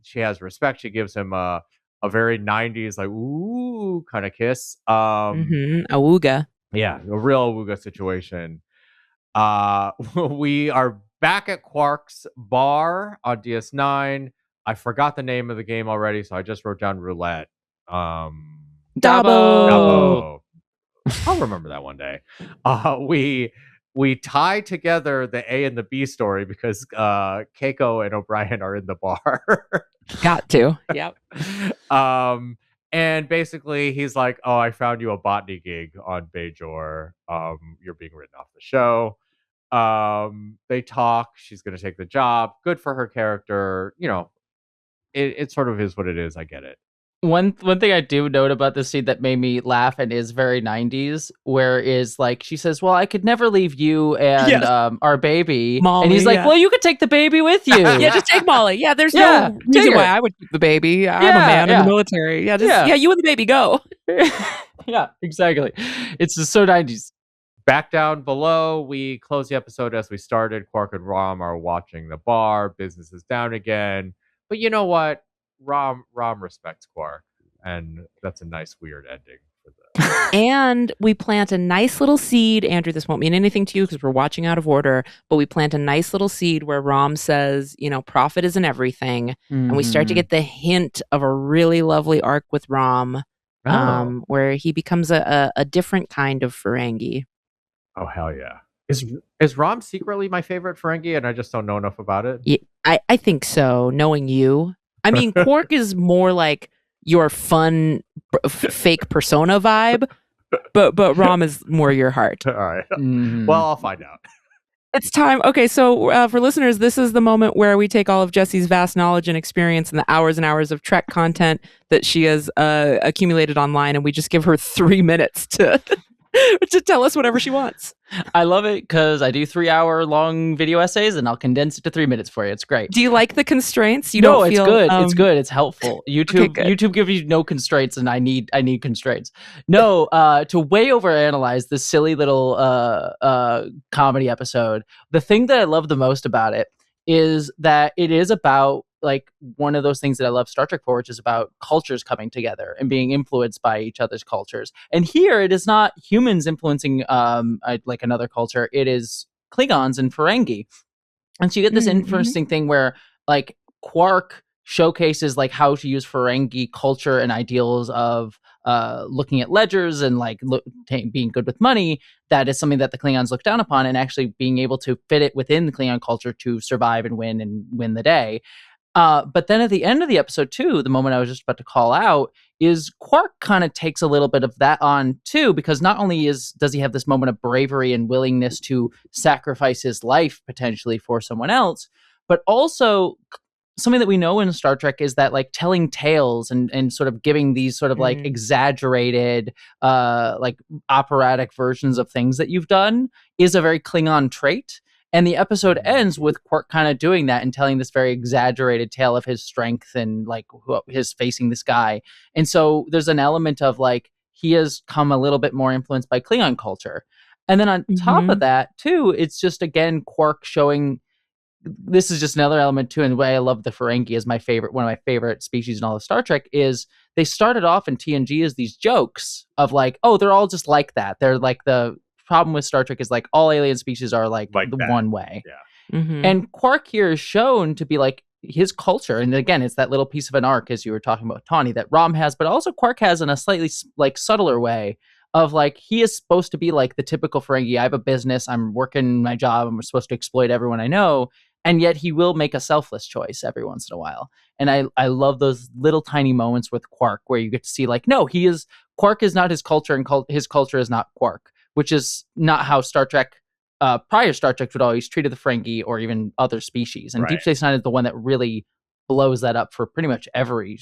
she has respect. She gives him a very 90s like ooh kind of kiss. Awooga. Yeah, a real awooga situation. We are back at Quark's bar on DS9. I forgot the name of the game already, so I just wrote down roulette. Dabo. I'll remember that one day. We tie together the A and the B story because Keiko and O'Brien are in the bar. Got to. Yep. And basically he's like, oh, I found you a botany gig on Bajor. You're being written off the show. They talk. She's going to take the job. Good for her character. It sort of is what it is. I get it. One thing I do note about this scene that made me laugh and is very 90s, where is like she says, well, I could never leave you and our baby. Molly, and he's like, well, you could take the baby with you. Yeah, just take Molly. Yeah, there's no reason why I would keep the baby. I'm a man in the military. Yeah, you and the baby go. Yeah, exactly. It's just so 90s. Back down below, we close the episode as we started. Quark and Rom are watching the bar. Business is down again. But you know what? Rom respects Quark, and that's a nice weird ending for the And we plant a nice little seed. Andrew, this won't mean anything to you because we're watching out of order, but we plant a nice little seed where Rom says, profit isn't everything. And we start to get the hint of a really lovely arc with Rom, where he becomes a different kind of Ferengi. Oh, hell yeah. Is Rom secretly my favorite Ferengi and I just don't know enough about it? Yeah, I think so, knowing you. I mean, Quark is more like your fun fake persona vibe, but Rom is more your heart. All right. Well, I'll find out. It's time. Okay, so for listeners, this is the moment where we take all of Jessie's vast knowledge and experience and the hours and hours of Trek content that she has accumulated online, and we just give her 3 minutes to to tell us whatever she wants. I love it because I do 3-hour long video essays and I'll condense it to 3 minutes for you. It's great. Do you like the constraints? You No, don't it's feel, good. It's good. It's helpful. YouTube good. YouTube gives you no constraints, and I need constraints. No, to way overanalyze this silly little comedy episode. The thing that I love the most about it is that it is about like one of those things that I love Star Trek for, which is about cultures coming together and being influenced by each other's cultures. And here it is not humans influencing like another culture. It is Klingons and Ferengi. And so you get this interesting thing where like Quark showcases like how to use Ferengi culture and ideals of looking at ledgers and like being good with money. That is something that the Klingons look down upon, and actually being able to fit it within the Klingon culture to survive and win the day. But then at the end of the episode too, the moment I was just about to call out, is Quark kind of takes a little bit of that on too, because not only does he have this moment of bravery and willingness to sacrifice his life potentially for someone else, but also something that we know in Star Trek is that like telling tales and sort of giving these sort of like exaggerated, like operatic versions of things that you've done is a very Klingon trait. And the episode ends with Quark kind of doing that and telling this very exaggerated tale of his strength and like his facing this guy. And so there's an element of like, he has come a little bit more influenced by Klingon culture. And then on top of that too, it's just, again, Quark showing, this is just another element too. And the way I love the Ferengi is one of my favorite species in all of Star Trek is they started off in TNG as these jokes of like, oh, they're all just like that. They're like the problem with Star Trek is like all alien species are like the that. one way. Yeah. And Quark here is shown to be like his culture. And again, it's that little piece of an arc, as you were talking about, Tawny, that Rom has, but also Quark has in a slightly like subtler way of like, he is supposed to be like the typical Ferengi. I have a business, I'm working my job, I'm supposed to exploit everyone I know. And yet he will make a selfless choice every once in a while. And I love those little tiny moments with Quark where you get to see like, no, Quark is not his culture, and his culture is not Quark, which is not how Star Trek, prior Star Trek would always treated the Ferengi or even other species. And Deep Space Nine is the one that really blows that up for pretty much every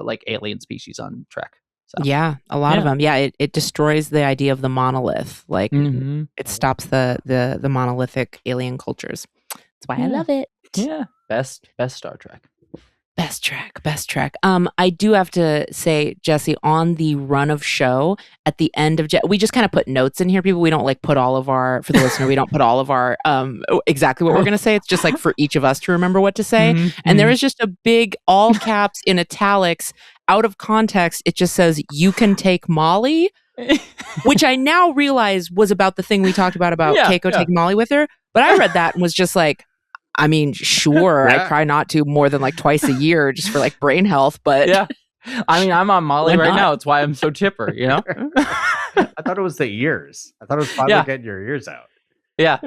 like alien species on Trek. So. Yeah, a lot of them. Yeah, it destroys the idea of the monolith. Like it stops the monolithic alien cultures. That's why I love it. Yeah, best Star Trek. Best track. I do have to say, Jessie, on the run of show at the end of we just kind of put notes in here. People, we don't like put all of our, for the listener, we don't put all of our exactly what we're gonna say. It's just like for each of us to remember what to say. And there is just a big all caps in italics out of context. It just says, "You can take Molly," which I now realize was about the thing we talked about Keiko taking Molly with her. But I read that and was just like, I mean, sure, I try not to more than like twice a year just for like brain health, but yeah. I mean, I'm on Molly right now. It's why I'm so chipper, you know? I thought it was the ears. I thought it was finally getting your ears out. Yeah.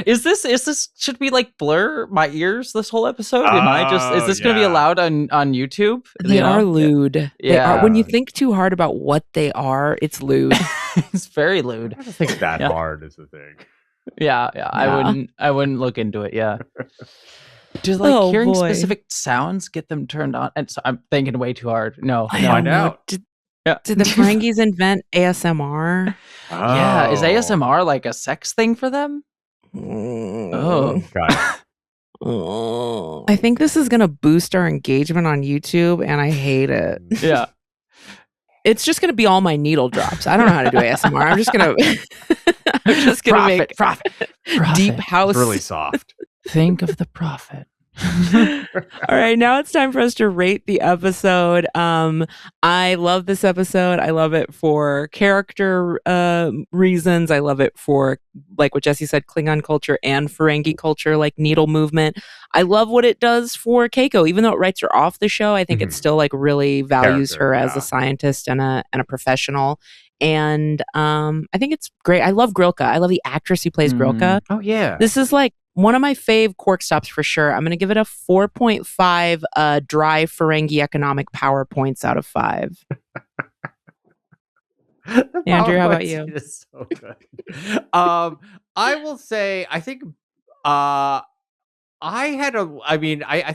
Is this should we like blur my ears this whole episode? Is this going to be allowed on YouTube? They are lewd. Yeah. They are, when you think too hard about what they are, it's lewd. It's very lewd. I don't think that hard is the thing. Yeah. I wouldn't look into it. Yeah. Do like hearing specific sounds get them turned on? And so I'm thinking way too hard. No. Find out. Did the Ferengis invent ASMR? Yeah. Is ASMR like a sex thing for them? Oh, God. I think this is gonna boost our engagement on YouTube, and I hate it. Yeah. It's just gonna be all my needle drops. I don't know how to do ASMR. I'm just gonna make deep house. It's really soft. Think of the prophet. All right, now it's time for us to rate the episode. I love this episode. I love it for character reasons. I love it for, like what Jessie said, Klingon culture and Ferengi culture, like needle movement. I love what it does for Keiko. Even though it writes her off the show, I think it still like really values her as a scientist and a professional. And I think it's great. I love Grilka. I love the actress who plays Grilka. Oh yeah. This is like one of my fave Quarkstops for sure. I'm going to give it a 4.5 dry Ferengi economic power points out of 5. The Andrew, how about PowerPoint you? scene is so good. I will say, I think, I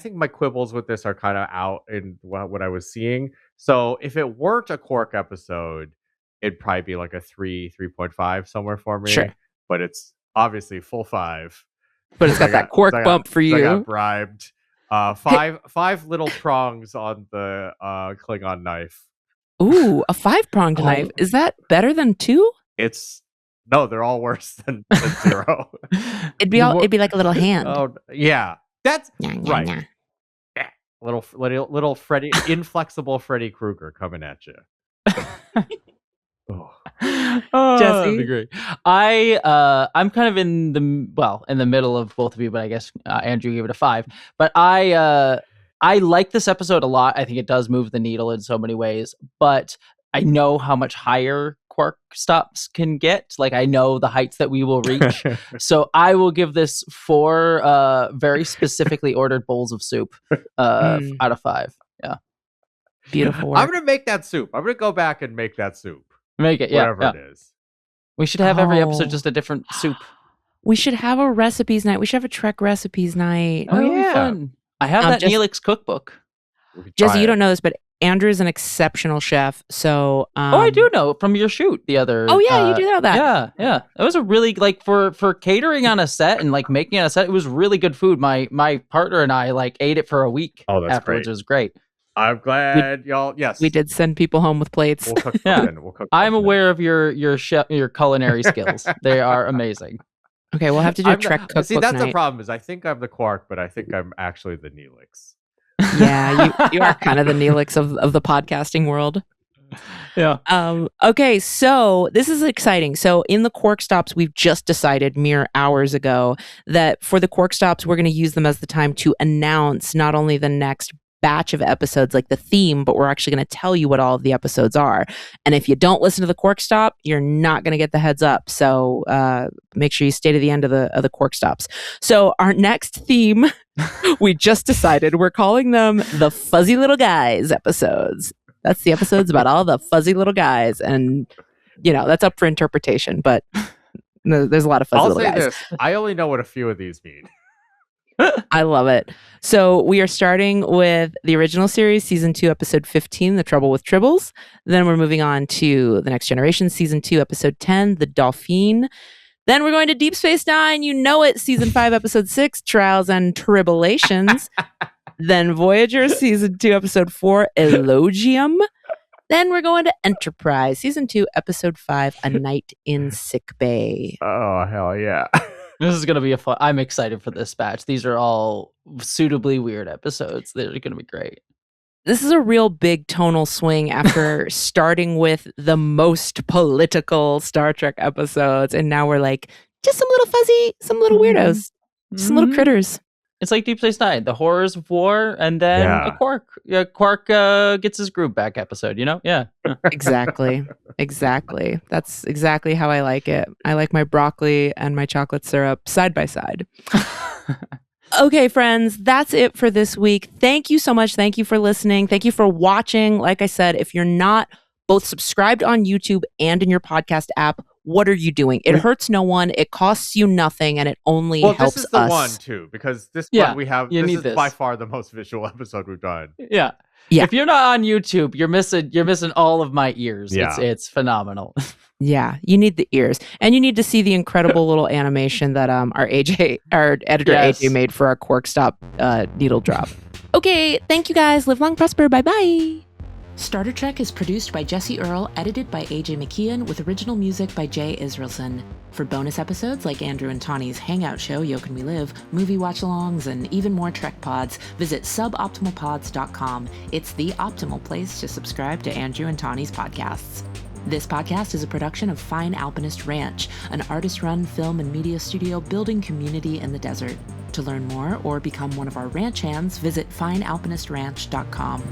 think my quibbles with this are kind of out in what I was seeing. So if it weren't a Quark episode, it'd probably be like a 3.5 somewhere for me. Sure. But it's obviously full 5. But it's got that Quark bump for I got you. bribed. Five little prongs on the Klingon knife. Ooh, a 5-pronged Oh. knife. Is that better than 2? No, they're all worse than 0. It'd be like a little hand. Oh yeah, that's Nya, nya, right. nya. Yeah. Little Freddy, inflexible Freddy Krueger coming at you. Oh. Oh, Jessie? that'd be great. I'm kind of in the middle of both of you, but I guess Andrew gave it a 5. But I like this episode a lot. I think it does move the needle in so many ways, but I know how much higher Quarkstops can get. Like, I know the heights that we will reach. So I will give this 4 very specifically ordered bowls of soup out of 5. Yeah. Beautiful work. I'm gonna make that soup. I'm gonna go back and make that soup. Make it, yeah. Whatever it is. We should have every episode Oh. just a different soup. We should have a recipes night. We should have a Trek recipes night. Oh, yeah. fun. I have that Jess- Neelix cookbook. We could Jesse, try you it. don't know this, but Andrew is an exceptional chef. So I do know from your shoot the other. Oh yeah, you do know that. Yeah. It was a really for catering on a set and like making on a set. It was really good food. My partner and I like ate it for a week. Oh, that's afterwards. great. It was great. I'm glad y'all. Yes, We did send people home with plates. We'll cook Yeah. something. We'll cook. I'm something. aware of your chef, your culinary skills. They are amazing. Okay, we'll have to do a I'm Trek cookbook See, that's night. the problem. Is I think I'm the Quark, but I think I'm actually the Neelix. Yeah, you are kind of the Neelix of the podcasting world. Yeah. Okay, so this is exciting. So in the Quarkstops, we've just decided mere hours ago that for the Quarkstops, we're going to use them as the time to announce not only the next batch of episodes, like the theme, but we're actually going to tell you what all of the episodes are. And if you don't listen to the Quarkstop, you're not going to get the heads up. So make sure you stay to the end of the Quarkstops. So our next theme, we just decided we're calling them the Fuzzy Little Guys episodes. That's the episodes about all the fuzzy little guys. And, that's up for interpretation, but there's a lot of fuzzy I'll little say guys. this: I only know what a few of these mean. I love it. So we are starting with the original series, season 2, episode 15, The Trouble with Tribbles. Then we're moving on to The Next Generation, season 2, episode 10, The Dolphine. Then we're going to Deep Space Nine, you know it, season 5, episode 6, Trials and Tribulations. Then Voyager, season 2, episode 4, Elogium. Then we're going to Enterprise, season 2, episode 5, A Night in Sick Bay. Oh hell yeah! This is gonna be I'm excited for this batch. These are all suitably weird episodes. They're gonna be great. This is a real big tonal swing after starting with the most political Star Trek episodes. And now we're like, just some little fuzzy, some little weirdos, some little Mhm. critters. It's like Deep Space Nine, the horrors of war, and then Yeah. a Quark. Yeah, Quark gets his groove back episode. Yeah. Exactly. Exactly. That's exactly how I like it. I like my broccoli and my chocolate syrup side by side. Okay, friends, that's it for this week. Thank you so much. Thank you for listening. Thank you for watching. Like I said, if you're not both subscribed on YouTube and in your podcast app, what are you doing? It hurts no one. It costs you nothing, and it only helps this is the us. one too, because this Yeah, one we have. you This need is this. by far the most visual episode we've done. Yeah. Yeah. If you're not on YouTube, you're missing all of my ears. Yeah. It's phenomenal. Yeah, you need the ears, and you need to see the incredible little animation that our editor Yes. AJ made for our Quarkstop needle drop. Okay, thank you guys. Live long, prosper. Bye bye. Starter Trek is produced by Jessie Earl, edited by AJ McKeon, with original music by Jay Israelson. For bonus episodes like Andrew and Tawny's Hangout Show, Yo Can We Live, movie watch-alongs, and even more Trek pods, visit suboptimalpods.com. It's the optimal place to subscribe to Andrew and Tawny's podcasts. This podcast is a production of Fine Alpinist Ranch, an artist-run film and media studio building community in the desert. To learn more or become one of our ranch hands, visit finealpinistranch.com.